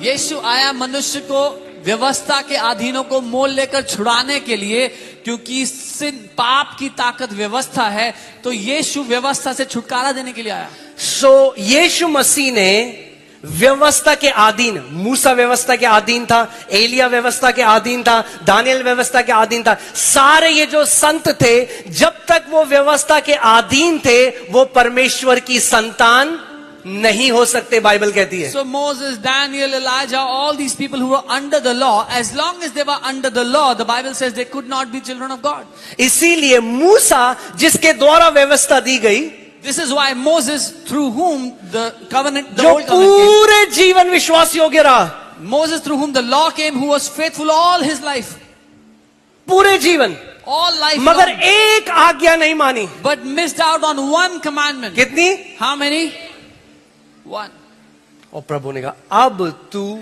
यीशु आया मनुष्य को व्यवस्था के अधीनों को मोल लेकर छुड़ाने के लिए, क्योंकि सिन पाप की ताकत व्यवस्था है, तो यीशु व्यवस्था से छुटकारा देने के लिए आया. So यीशु मसीह ने व्यवस्था के अधीन, मूसा व्यवस्था के अधीन था, एलिया व्यवस्था के अधीन था, दानियल व्यवस्था के अधीन था. सारे ये जो संत थे जब तक वो व्यवस्था के अधीन थे वो परमेश्वर की संतान नहीं हो सकते, बाइबल कहती है. So Moses, Daniel, Elijah, all these people who were under the law, as long as they were under the law, the Bible says they could not be children of God. इसीलिए मूसा जिसके द्वारा व्यवस्था दी गई, This is why Moses, through whom the covenant, the जो old covenant came, पूरे जीवन विश्वास योग्य रहा, Moses through whom the law came, who was faithful all his life, पूरे जीवन, all life मगर long, एक आज्ञा नहीं मानी. but missed out on one commandment. कितनी? How many? One. और प्रभु ने कहा अब तू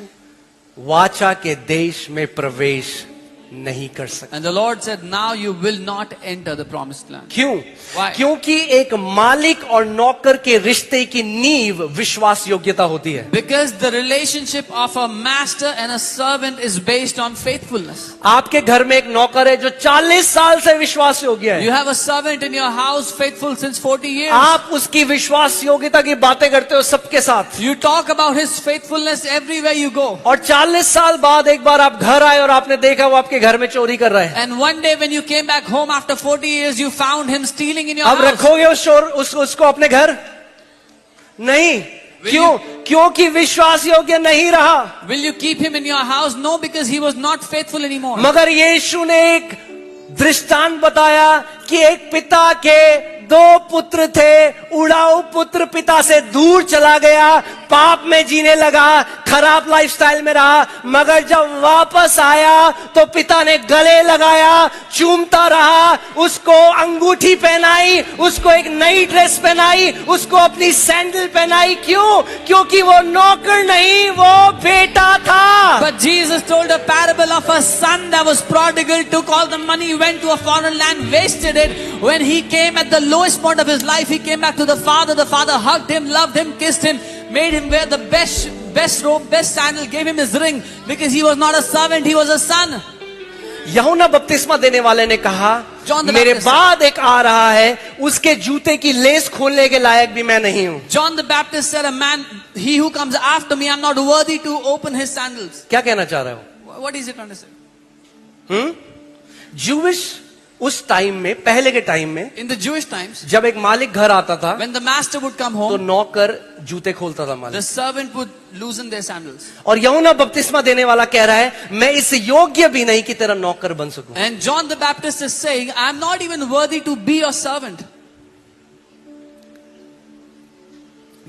वाचा के देश में प्रवेश नहीं कर सकते। And the Lord said, now you will not enter the promised land. क्यों? Why? क्योंकि एक मालिक और नौकर के रिश्ते की नींव विश्वास योग्यता होती है। Because the relationship of a master and a servant is based on faithfulness. आपके घर में एक नौकर है जो 40 साल से विश्वास योग्य है। You have a servant in your house faithful since 40 years. आप उसकी विश्वास योग्यता की बातें करते हो सबके साथ, You talk about his faithfulness everywhere you go. और 40 साल बाद एक बार आप घर आए और आपने देखा वो आपके घर में चोरी कर रहा है। And one day when you came back home after 40 years, you found him stealing in your अब house. रखोगे उसको अपने घर? नहीं। क्यों? क्योंकि विश्वास योग्य नहीं रहा। Will you keep him in your house? No, because he was not faithful anymore. मगर यीशु ने एक दृष्टांत बताया कि एक पिता के 2 पुत्र थे, उड़ाऊ पुत्र पिता से दूर चला गया, पाप में जीने लगा, खराब लाइफस्टाइल में रहा, मगर जब वापस आया तो पिता ने गले लगाया, चूमता रहा, उसको अंगूठी पहनाई, उसको एक नई ड्रेस पहनाई, उसको अपनी सैंडल पहनाई। क्यों? क्योंकि वो नौकर नहीं, वो बेटा था। But Jesus told a parable of a son that was prodigal, took all the money, went to a foreign land, wasted it. When he came at the lowest point of his life, he came back to the father. The father hugged him, loved him, kissed him, made him wear the best robe, best sandal, gave him his ring, because he was not a servant, he was a son. यूहन्ना बपतिस्मा देने वाले ने कहा, John the मेरे Baptist. बाद एक आ रहा है, उसके जूते की लेस खोलने के लायक भी मैं नहीं हूं। John the Baptist said, a man, he who comes after me, I'm not worthy to open his sandals. क्या कहना चाह रहे हो? What is it trying to say? Jewish उस टाइम में, पहले के टाइम में, In the Jewish times, जब एक मालिक घर आता था when the master would come तो home, नौकर जूते खोलता था the मालिक। servant would loosen their sandals. और यूहन्ना बपतिस्मा देने वाला कह रहा है, मैं इस योग्य भी नहीं कि तेरा नौकर बन सकूं। And John the Baptist is saying, I'm not even worthy to be your servant.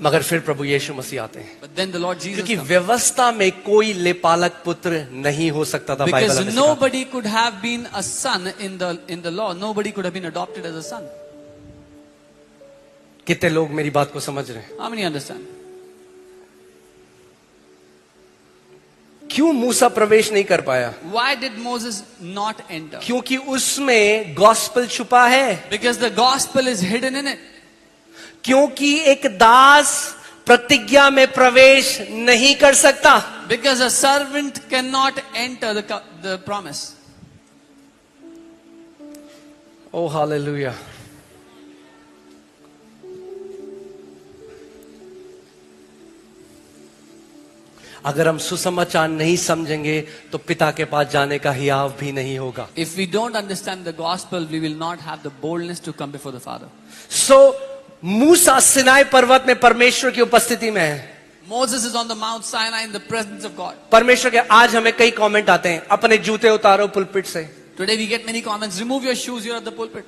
मगर फिर प्रभु यीशु मसीह आते हैं, But then the Lord Jesus क्योंकि comes. व्यवस्था में कोई लेपालक पुत्र नहीं हो सकता था। बाइबल Because हमें सिखाता है। nobody could have been a son in the law. Nobody could have been adopted as a son. कितने लोग मेरी बात को समझ रहे हैं? How many understand? क्यों मूसा प्रवेश नहीं कर पाया? Why did Moses not enter? क्योंकि उसमें गॉस्पेल छुपा है। Because the gospel is hidden in it. क्योंकि एक दास प्रतिज्ञा में प्रवेश नहीं कर सकता। Because a servant cannot enter the promise. Oh hallelujah. अगर हम सुसमाचार नहीं समझेंगे तो पिता के पास जाने का हियाव भी नहीं होगा। If we don't understand the gospel, we will not have the boldness to come before the Father. सो मूसा सिनाई पर्वत में परमेश्वर की उपस्थिति में है। Moses is on the Mount Sinai in the presence of God. परमेश्वर के आज हमें कई कमेंट आते हैं, अपने जूते उतारो पुलपिट से। Today we get many comments. Remove your shoes, you're at the pulpit.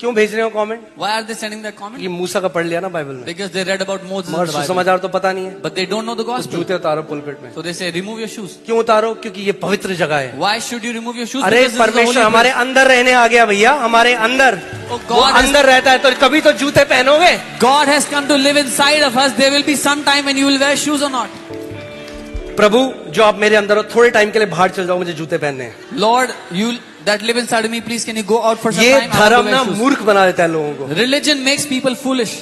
क्यों भेज रहे हो comment? Why are they sending that comment? ये मूसा का पढ़ लिया ना बाइबल में, Because they read about Moses in मगर the Bible. सुसमाचार तो पता नहीं है। But they don't know the gospel. जूते उतारो पुलपिट में। So they say, remove your shoes. क्यों उतारो? क्योंकि ये पवित्र जगह है। Why should you remove your shoes? अरे Because this is the परमेश्वर holy हमारे place. अंदर रहने आ गया भैया, हमारे अंदर। Oh, वो God has, अंदर रहता है तो कभी तो जूते पहनोगे। God has come to live inside of us. There will be some time when you will wear shoes or not. प्रभु जो आप मेरे अंदर हो, थोड़े टाइम के लिए बाहर चल जाओ, मुझे जूते पहनने हैं। Lord, you that live inside of me, please can you go out for some ये time? I want धर्म to ना wear shoes. मूर्ख बना देता है लोगों को। Religion makes people foolish.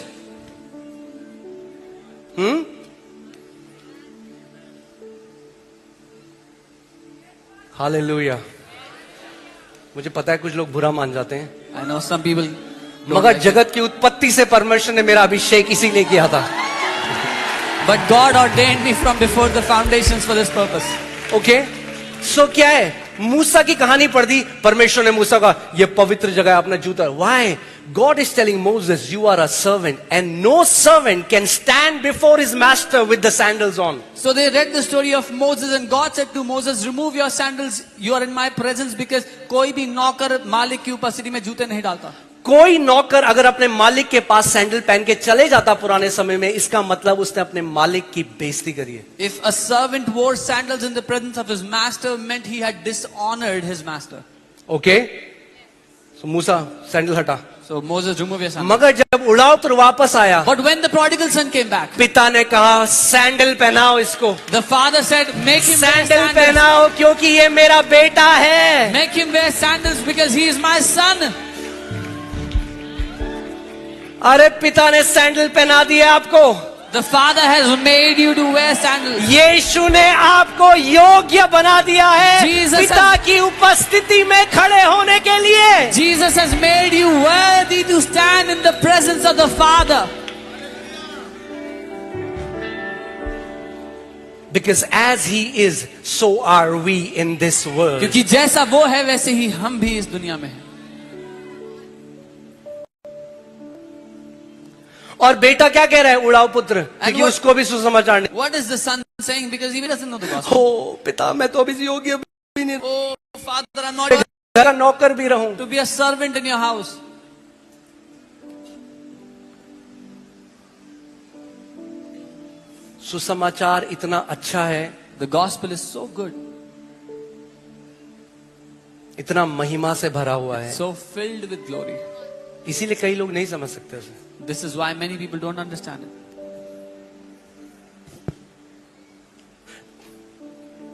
Hallelujah. मुझे पता है कुछ लोग बुरा मान जाते हैं, I know some people don't मगर like it. जगत की उत्पत्ति से परमेश्वर ने मेरा अभिषेक इसीलिए किया था। But God ordained me from before the foundations for this purpose. Okay, so क्या है? मूसा की कहानी पढ़ दी, परमेश्वर ने मूसा का ये पवित्र जगह है, अपना जूता। Why? God is telling Moses, you are a servant and no servant can stand before his master with the sandals on. So they read the story of Moses and God said to Moses, remove your sandals, you are in my presence, because कोई भी नौकर मालिक की उपस्थिति में जूते नहीं डालता. कोई नौकर अगर अपने मालिक के पास सैंडल पहन के चले जाता पुराने समय में, इसका मतलब उसने अपने मालिक की बेइज्जती करी है। If a servant wore sandals in the presence of his master, meant he had dishonored his master. Okay, so Musa sandal हटा। So Moses removed his sandals. मगर जब उड़ाव तो वापस आया, But when the prodigal son came back, पिता ने कहा sandal पहनाओ इसको, the father said, make him wear sandal sandals. पहनाओ क्योंकि ये मेरा बेटा है. Make him wear sandals because he is my son. अरे पिता ने सैंडल पहना दिया आपको. The father has made you to wear sandals. यीशु ने आपको योग्य बना दिया है Jesus पिता has- की उपस्थिति में खड़े होने के लिए. Jesus has made you worthy to stand in the presence of the Father. Because as he is, so are we in this world. क्योंकि जैसा वो है वैसे ही हम भी इस दुनिया में हैं. और बेटा क्या कह रहा है, उड़ाव पुत्र, क्योंकि what- उसको भी सुसमाचार नहीं. What is the son saying? Because he doesn't know the gospel. हो पिता, मैं तो अभी योग्य भी नहीं, Oh, Father, I'm not worthy घर का नौकर भी रहूं. to be a servant in your house. सुसमाचार इतना अच्छा है, The gospel is so good, इतना महिमा से भरा हुआ है, so filled with glory. इसीलिए कई लोग नहीं समझ सकते उसे. This is why many people don't understand it.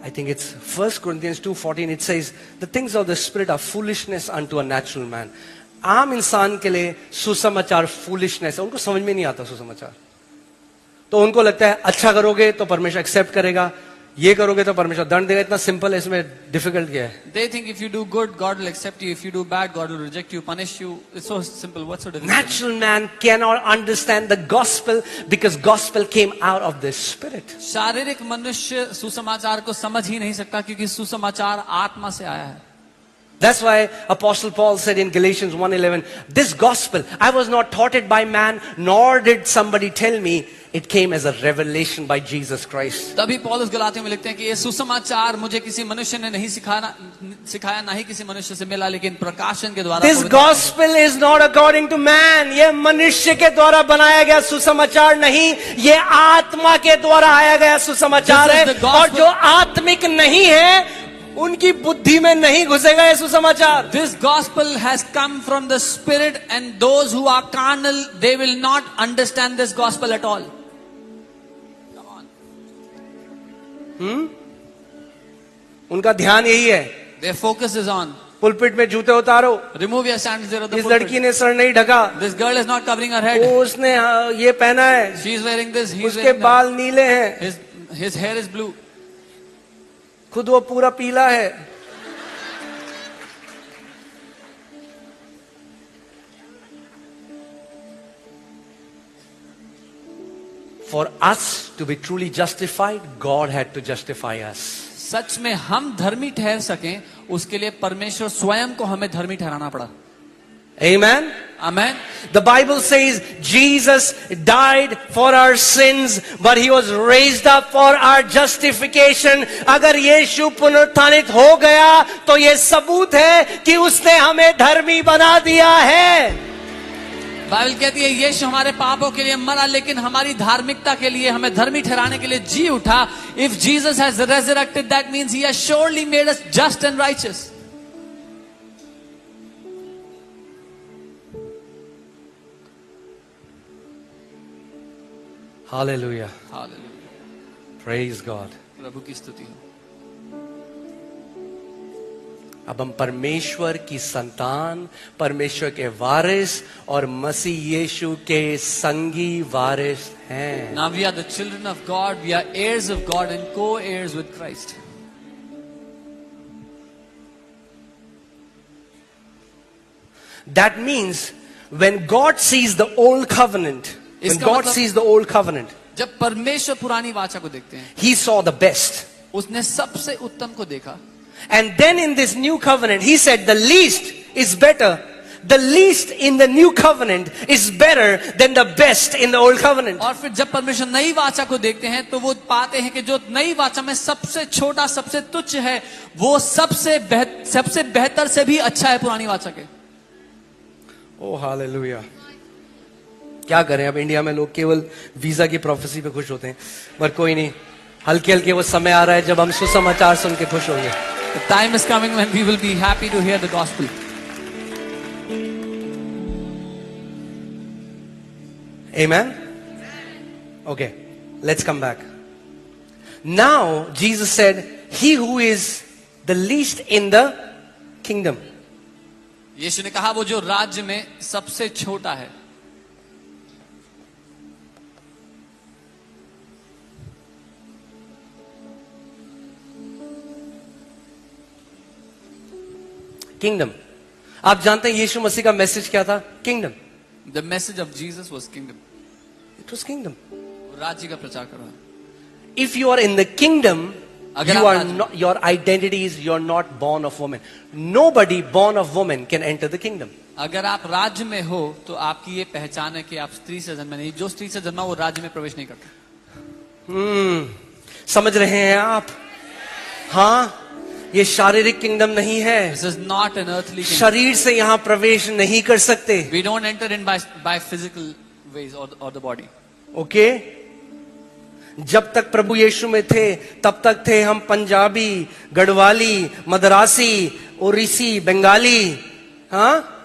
I think it's 1 Corinthians 2:14. It says, the things of the spirit are foolishness unto a natural man. आम इंसान के लिए सुसमाचार foolishness है. उनको समझ में नहीं आता सुसमाचार. तो उनको लगता है अच्छा करोगे तो परमेश्वर एक्सेप्ट करेगा, ये करोगे तो परमेश्वर दंड देगा. इतना सिंपल है, इसमें डिफिकल्ट क्या है? They think if you do good, God will accept you. If you do bad, God will reject you, punish you. It's so simple. What's so difficult? Natural man cannot understand the gospel because gospel came out of the spirit. शारीरिक मनुष्य सुसमाचार को समझ ही नहीं सकता क्योंकि सुसमाचार आत्मा से आया है. That's why Apostle Paul said in Galatians 1:11, this gospel, I was not taught it by man, nor did somebody tell me. It came as a revelation by Jesus Christ. तभी पौलुस गलातियों में लिखते हैं कि ये सुसमाचार मुझे किसी मनुष्य ने नहीं सिखाया, ना ही किसी मनुष्य से मिला, लेकिन प्रकाशन के द्वारा. This gospel is not according to man. ये मनुष्य के द्वारा बनाया गया सुसमाचार नहीं, ये आत्मा के द्वारा आया गया सुसमाचार है. This is the gospel. और जो आत्मिक नहीं है उनकी बुद्धि में नहीं घुसेगा ये सुसमाचार. This gospel has come from the spirit, and those who are carnal, they will not understand this gospel at all. उनका ध्यान यही है, Their focus is on pulpit में जूते उतारो, remove your sandals there of the इस pulpit. लड़की ने सर नहीं ढका, This girl is not covering her head. वो उसने ये पहना है, She is wearing this. He is उसके wearing that. बाल नीले हैं, His hair is blue. खुद वो पूरा पीला है. For us to be truly justified, God had to justify us. सच में हम धर्मी ठहर सकें, उसके लिए परमेश्वर स्वयं को हमें धर्मी ठहराना पड़ा. Amen. Amen. The Bible says Jesus died for our sins, but he was raised up for our justification. अगर यीशु पुनरुत्थानित हो गया तो ये सबूत है कि उसने हमें धर्मी बना दिया है. बाइबल कहती है यीशु हमारे पापों के लिए मरा, लेकिन हमारी धार्मिकता के लिए, हमें धर्मी ठहराने के लिए जी उठा. If Jesus has resurrected, that means he has surely made us just and righteous. Hallelujah. Hallelujah. Praise God. प्रभु की स्तुति हो. अब हम परमेश्वर की संतान, परमेश्वर के वारिस और मसीह यीशु के संगी वारिस हैं. Now we are the children of God, we are heirs of God and co-heirs with Christ. That means when God sees the old covenant, when इसका God मतलब- sees the old covenant, जब परमेश्वर पुरानी वाचा को देखते हैं, he saw the best. उसने सबसे उत्तम को देखा. And then in this new covenant, he said the least is better. The least in the new covenant is better than the best in the old covenant. और फिर जब परमेश्वर नई वाचा को देखते हैं तो वो पाते हैं कि जो नई वाचा में सबसे छोटा, सबसे तुच्छ है, वो सबसे बेहतर से भी अच्छा है पुरानी वाचा के. Oh, hallelujah. क्या करें, अब इंडिया में लोग केवल वीजा की प्रोफेसी पे खुश होते हैं, पर कोई नहीं, हल्के हल्के वो समय आ रहा है जब हम सुसमाचार सुन के खुश होंगे. The time is coming when we will be happy to hear the gospel. Amen? Okay, let's come back. Now, Jesus said, he who is the least in the kingdom. यीशु ने कहा वो जो राज्य में सबसे छोटा है. Kingdom. आप जानते हैं यीशु मसीह का मैसेज क्या था? Kingdom. The message of Jesus was kingdom. It was kingdom. राज्य का प्रचार कर रहा है. If you are in the kingdom, अगर you आप are राज्य- not, your identity is you're not born of woman. Nobody born of woman can enter the kingdom. अगर आप राज्य में हो तो आपकी ये पहचान है कि आप स्त्री से जन्मे नहीं. जो स्त्री से जन्मा वो राज्य में प्रवेश नहीं करता. समझ रहे हैं आप? हाँ, ये शारीरिक किंगडम नहीं है. This is not an earthly kingdom. शरीर से यहाँ प्रवेश नहीं कर सकते. We don't enter in by physical ways or the body. Okay? जब तक प्रभु यीशु में थे तब तक थे हम पंजाबी, गढ़वाली, मद्रासी, ओरिसी, बंगाली. हाँ,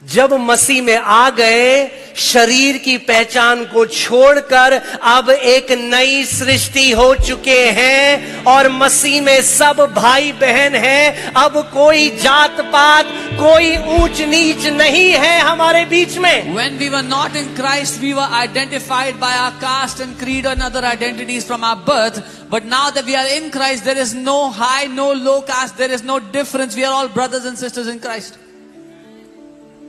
जब मसीह में आ गए, शरीर की पहचान को छोड़कर अब एक नई सृष्टि हो चुके हैं और मसीह में सब भाई बहन हैं. अब कोई जात पात, कोई ऊंच नीच नहीं है हमारे बीच में. When we were not in Christ, we were identified by our caste and creed and other identities from our birth. But now that we are in Christ, there is no high, no low caste. There is no difference. We are all brothers and sisters in Christ.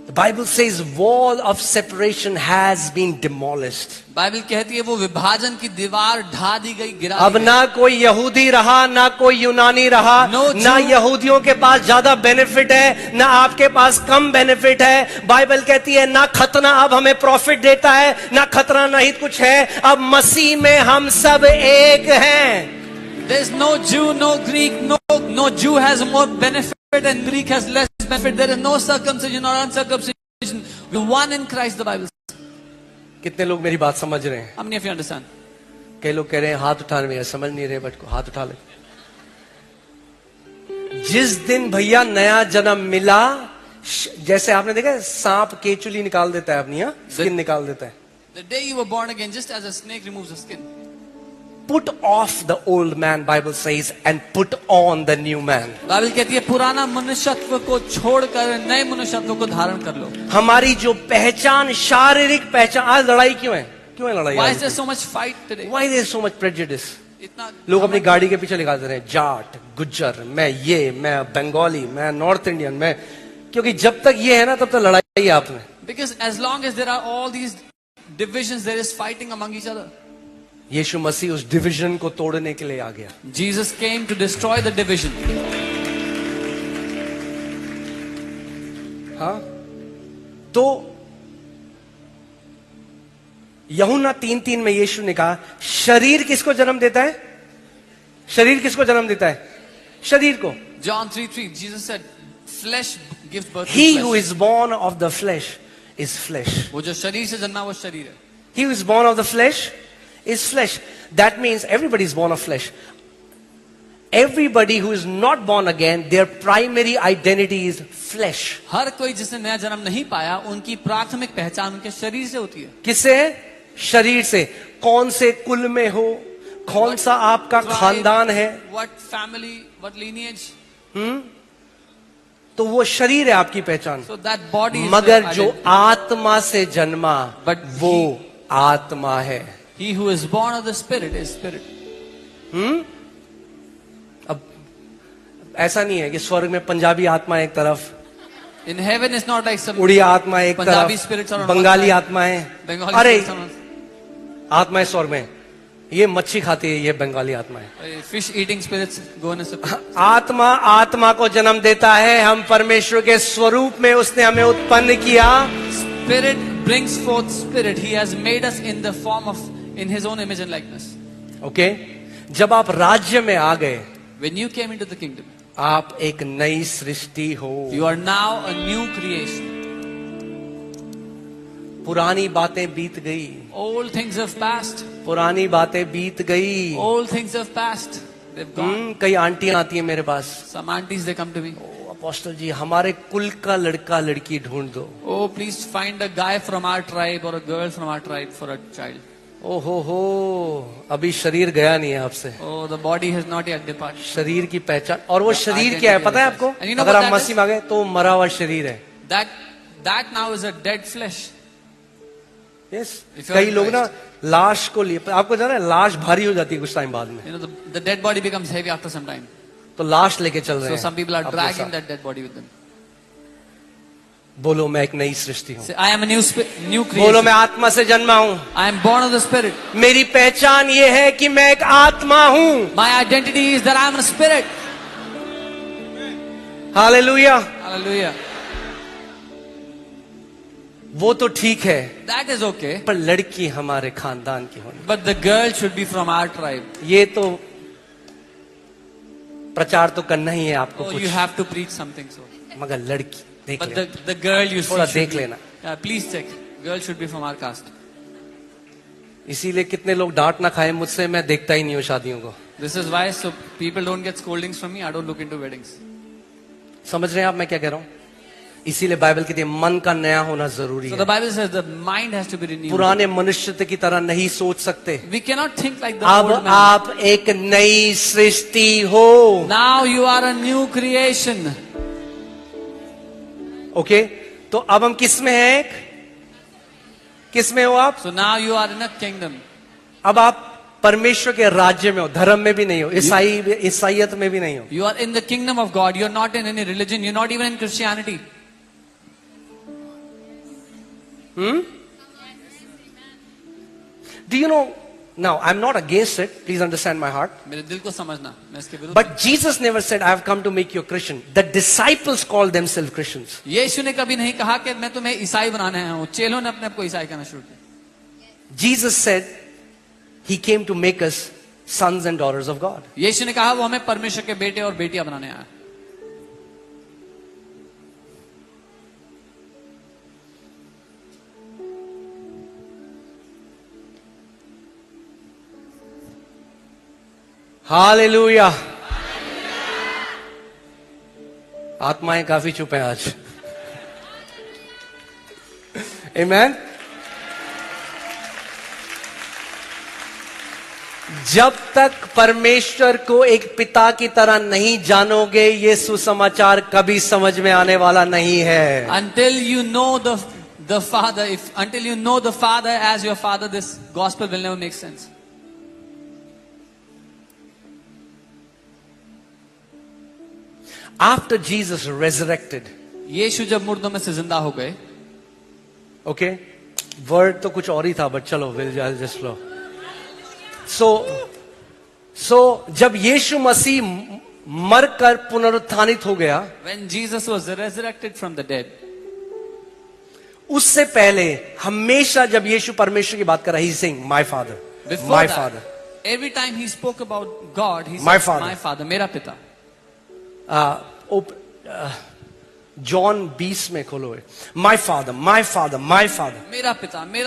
The Bible says wall of separation has been demolished. Bible कहती है वो विभाजन की दीवार ढा दी गई, गिरा अब दी गई. ना कोई यहूदी रहा, ना कोई यूनानी रहा. No Jew. ना यहूदियों के पास ज्यादा बेनिफिट है, ना आपके पास कम बेनिफिट है. बाइबल कहती है ना खतना अब हमें प्रॉफिट देता है, ना खतना नहीं कुछ है. अब मसीह में हम सब एक हैं. There is no Jew, no Greek, no Jew has more benefit and Greek has less benefit. There is no circumcision or uncircumcision. We're one in Christ, the Bible says. कितने लोग मेरी बात समझ रहे हैं? How many of you understand? कई लोग कह रहे हैं हाथ उठाने में, समझ नहीं रहे, बट को हाथ उठा ले. जिस दिन भैया नया जन्म मिला, जैसे आपने देखा है, सांप केचुली निकाल देता है अपनी, स्किन निकाल देता है. The day you were born again, just as a snake removes the skin. Put off the old man, Bible says, and put on the new man. Bible कहती है पुराना मनुष्यत्व को छोड़कर नए मनुष्यत्व को धारण कर लो. हमारी जो पहचान, शारीरिक पहचान, आज लड़ाई क्यों है? क्यों है लड़ाई? Why is there so much fight today? Why there is so much prejudice? इतना लोग अपनी गाड़ी के पीछे निकालते रहे, जाट, गुज्जर, मैं बंगाली, मैं नॉर्थ इंडियन, मैं, क्योंकि जब तक ये है ना तब तक लड़ाई है आप में. Because as long as there are all these divisions, there is fighting among each other. यीशु मसीह उस डिवीजन को तोड़ने के लिए आ गया. Jesus came to destroy the division. हाँ, तो यूहन्ना 3:3 में यीशु ने कहा, शरीर किसको जन्म देता है? शरीर किसको जन्म देता है? शरीर को. John 3:3, Jesus said, flesh gives birth to He flesh. who is born of the flesh is flesh. वो जो शरीर से जन्मा वो शरीर है. He who is born of the flesh is flesh. That means everybody is born of flesh. Everybody who is not born again, their primary identity is flesh. हर कोई जिसने नया जन्म नहीं पाया, उनकी प्राथमिक पहचान उनके शरीर से होती है. किससे है? शरीर से. कौन से कुल में हो, कौन सा आपका खानदान है, What family, what lineage. तो वो शरीर है आपकी पहचान. So that body is मगर the जो identity. आत्मा से जन्मा, But वो आत्मा है. He who is born of the Spirit is Spirit. अब ऐसा नहीं है कि स्वर्ग में पंजाबी आत्मा एक तरफ, In heaven is not like some Odia आत्मा एक Punjabi spirits are तरफ, on one बंगाली side, आत्माएं. Bengali अरे spirits are on- आत्माएं स्वर्ग में, ये मच्छी खाती है, ये बंगाली आत्मा है. Fish eating spirits go in a separate. आत्मा आत्मा को जन्म देता है. हम परमेश्वर के स्वरूप में उसने हमें उत्पन्न किया. Spirit brings forth spirit. He has made us in the form of, in His own image and likeness. Okay, जब आप राज्य में आ गए, When you came into the kingdom, आप एक नई सृष्टि हो. you are now a new creation. पुरानी बातें बीत गई. Old things have passed. पुरानी बातें बीत गई. Old things have passed. They've gone. कई आंटियां आती हैं मेरे पास. Some aunties, they come to me. अब अपोस्टल जी हमारे कुल का लड़का लड़की ढूंढ दो. Oh, please find a guy from our tribe or a girl from our tribe for a child. ओ हो, अभी शरीर गया नहीं है आपसे. Oh, the body has not yet departed. शरीर की पहचान, और वो शरीर क्या है पता है आपको? And you know अगर what आप that मसीह में आ गए तो मरा हुआ शरीर है. That now is a dead flesh. Yes. If you are कई in लोग ना Christ. लाश को लिए, आपको जाना है लाश भारी हो जाती है कुछ टाइम बाद में, You know, the dead body becomes heavy after some time. तो लाश लेके चल रहे So हैं. some people are अपने dragging साथ. that dead body with them. बोलो मैं एक नई सृष्टि हूँ. Say, I am a new बोलो creation. मैं आत्मा से जन्मा हूँ. I am born of the Spirit. मेरी पहचान ये है कि मैं एक आत्मा हूँ. My identity is that I am a spirit. Hallelujah. Hallelujah. वो तो ठीक है, That is okay. पर लड़की हमारे खानदान की होनी. But the girl should be from our tribe. ये तो प्रचार तो करना ही है आपको Oh, कुछ, you have to preach something so. मगर लड़की देख But लेना. the girl you see थोड़ा should देख be, लेना. please check. Girl should be from our caste. इसीलिए कितने लोग डांट ना खाए मुझसे, मैं देखता ही नहीं हूँ शादियों को. This is why so people don't get scoldings from me. I don't look into weddings. समझ रहे हैं आप मैं क्या कह रहा हूँ? इसीलिए बाइबल कहती है मन का नया होना जरूरी So है. the Bible says the mind has to be renewed. पुराने मनुष्य की तरह नहीं सोच सकते. We cannot think like the अब old man. आप एक नई सृष्टि हो. Now you are a new creation. Okay, तो अब हम किस में हैं? किस में हो आप? So now you are in a kingdom. अब आप परमेश्वर के राज्य में हो, धर्म में भी नहीं हो, ईसाईयत में भी नहीं हो. You are in the kingdom of God. You're not in any religion. You're not even in Christianity. Do you know? Now, I'm not against it. Please understand my heart. मेरे दिल को समझना, मैं इसके विरुद्ध. But Jesus never said, I have come to make you a Christian. The disciples called themselves Christians. यीशु ने कभी नहीं कहा कि मैं तुम्हें ईसाई बनाने आया हूँ. चेलों ने अपने आप को ईसाई कहना शुरू किया. Jesus said, He came to make us sons and daughters of God. यीशु ने कहा वो हमें परमेश्वर के बेटे और बेटियां बनाने आया. हालेलुया. आत्माएं काफी चुप हैं आज. Amen. जब तक परमेश्वर को एक पिता की तरह नहीं जानोगे, ये सुसमाचार कभी समझ में आने वाला नहीं है. Until you know the Father, until you know the Father as your Father, this gospel will never make sense. After Jesus resurrected, यीशु जब मुर्दों में से जिंदा हो गए, okay, वर्ड तो कुछ और ही था, बट चलो विल जस्ट लो. सो जब यीशु मसीह मरकर पुनरुत्थानित हो गया, when Jesus was resurrected from the dead, उससे पहले हमेशा जब यीशु परमेश्वर की बात कर रहा है, he sing my father, before my that, father. every time he spoke about God, he My said, Father. my Father, मेरा पिता. जॉन 20 में खोलो, my father, my father, my father, मेरा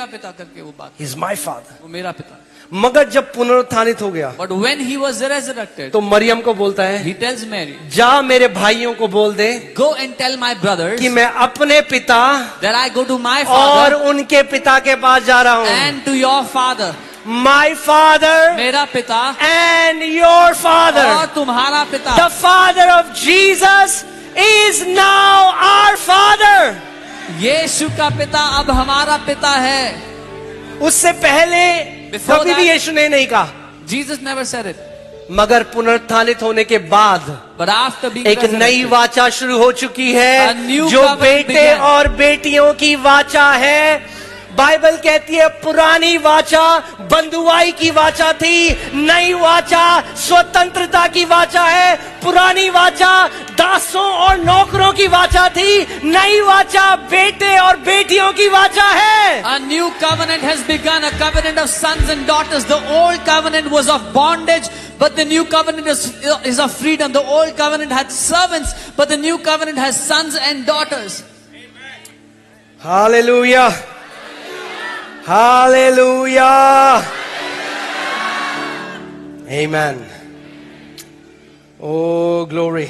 पिता करके वो बात, ही इज माय फादर. वो मेरा पिता. मगर जब पुनरुत्थानित हो गया, But when he was resurrected, तो मरियम को बोलता है, he tells Mary, जा मेरे भाइयों को बोल दे go and tell my brothers कि मैं अपने पिता that I go to my और Father उनके पिता के पास जा रहा हूं. and to your Father. My father मेरा पिता and your और father. तुम्हारा पिता. The father of Jesus is now our father. यीशु का पिता अब हमारा पिता है. उससे पहले Before कभी भी that- यीशु ने नहीं कहा. Jesus never said it. मगर पुनरुत्थानित होने के बाद But after being एक नई resurrected, वाचा शुरू हो चुकी A है, new जो covenant बेटे began. और बेटियों की वाचा है. बाइबल कहती है पुरानी वाचा बंधुआई की वाचा थी, नई वाचा स्वतंत्रता की वाचा है. पुरानी वाचा दासों और नौकरों की वाचा थी, नई वाचा बेटे और बेटियों की वाचा है. a new covenant has begun, a covenant of sons and daughters. The old covenant was of bondage, but the new covenant is of freedom. The old covenant had servants, but the new covenant has sons and daughters. Hallelujah, hallelujah, amen. Oh glory.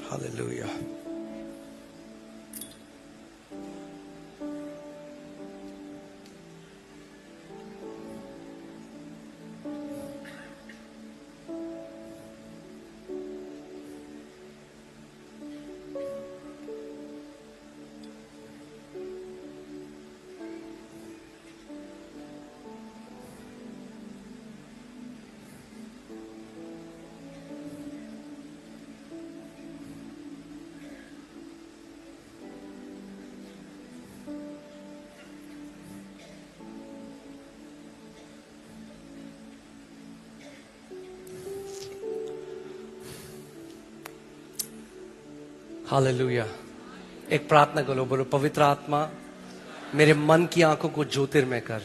Hallelujah. Hallelujah. एक प्रार्थना करो, बोलो पवित्र आत्मा मेरे मन की आंखों को ज्योतिर्मय कर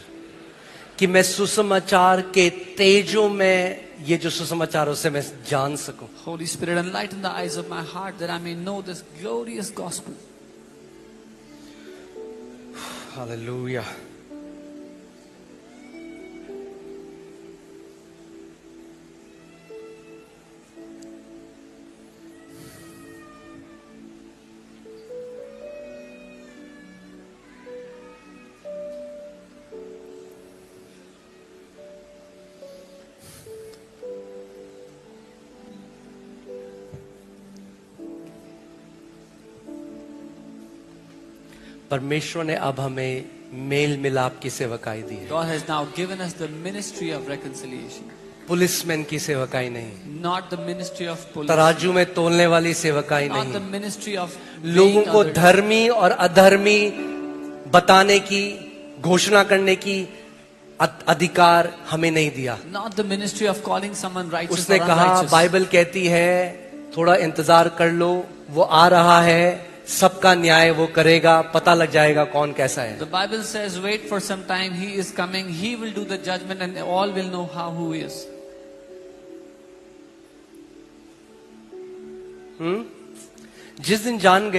कि मैं सुसमाचार के तेजों में ये जो सुसमाचार उसे मैं जान सकूं। Holy Spirit, enlighten the eyes of my heart that I may know this glorious gospel. Hallelujah. परमेश्वर ने अब हमें मेल मिलाप की सेवकाई दी है, God has now given us the ministry of reconciliation, policeman की सेवकाई नहीं, not the ministry of police, तराजू में तोलने वाली सेवकाई not the नहीं, ministry of लोगों weighing को others. धर्मी और अधर्मी बताने की, घोषणा करने की अधिकार हमें नहीं दिया। Not the ministry of calling someone righteous उसने or कहा, unrighteous. बाइबल कहती है थोड़ा इंतजार कर लो, वो आ रहा है, सबका न्याय वो करेगा, पता लग जाएगा कौन कैसा है। The Bible says, wait for some time, he is coming, he will do the judgment and all will know how who he is. जिस दिन जान गए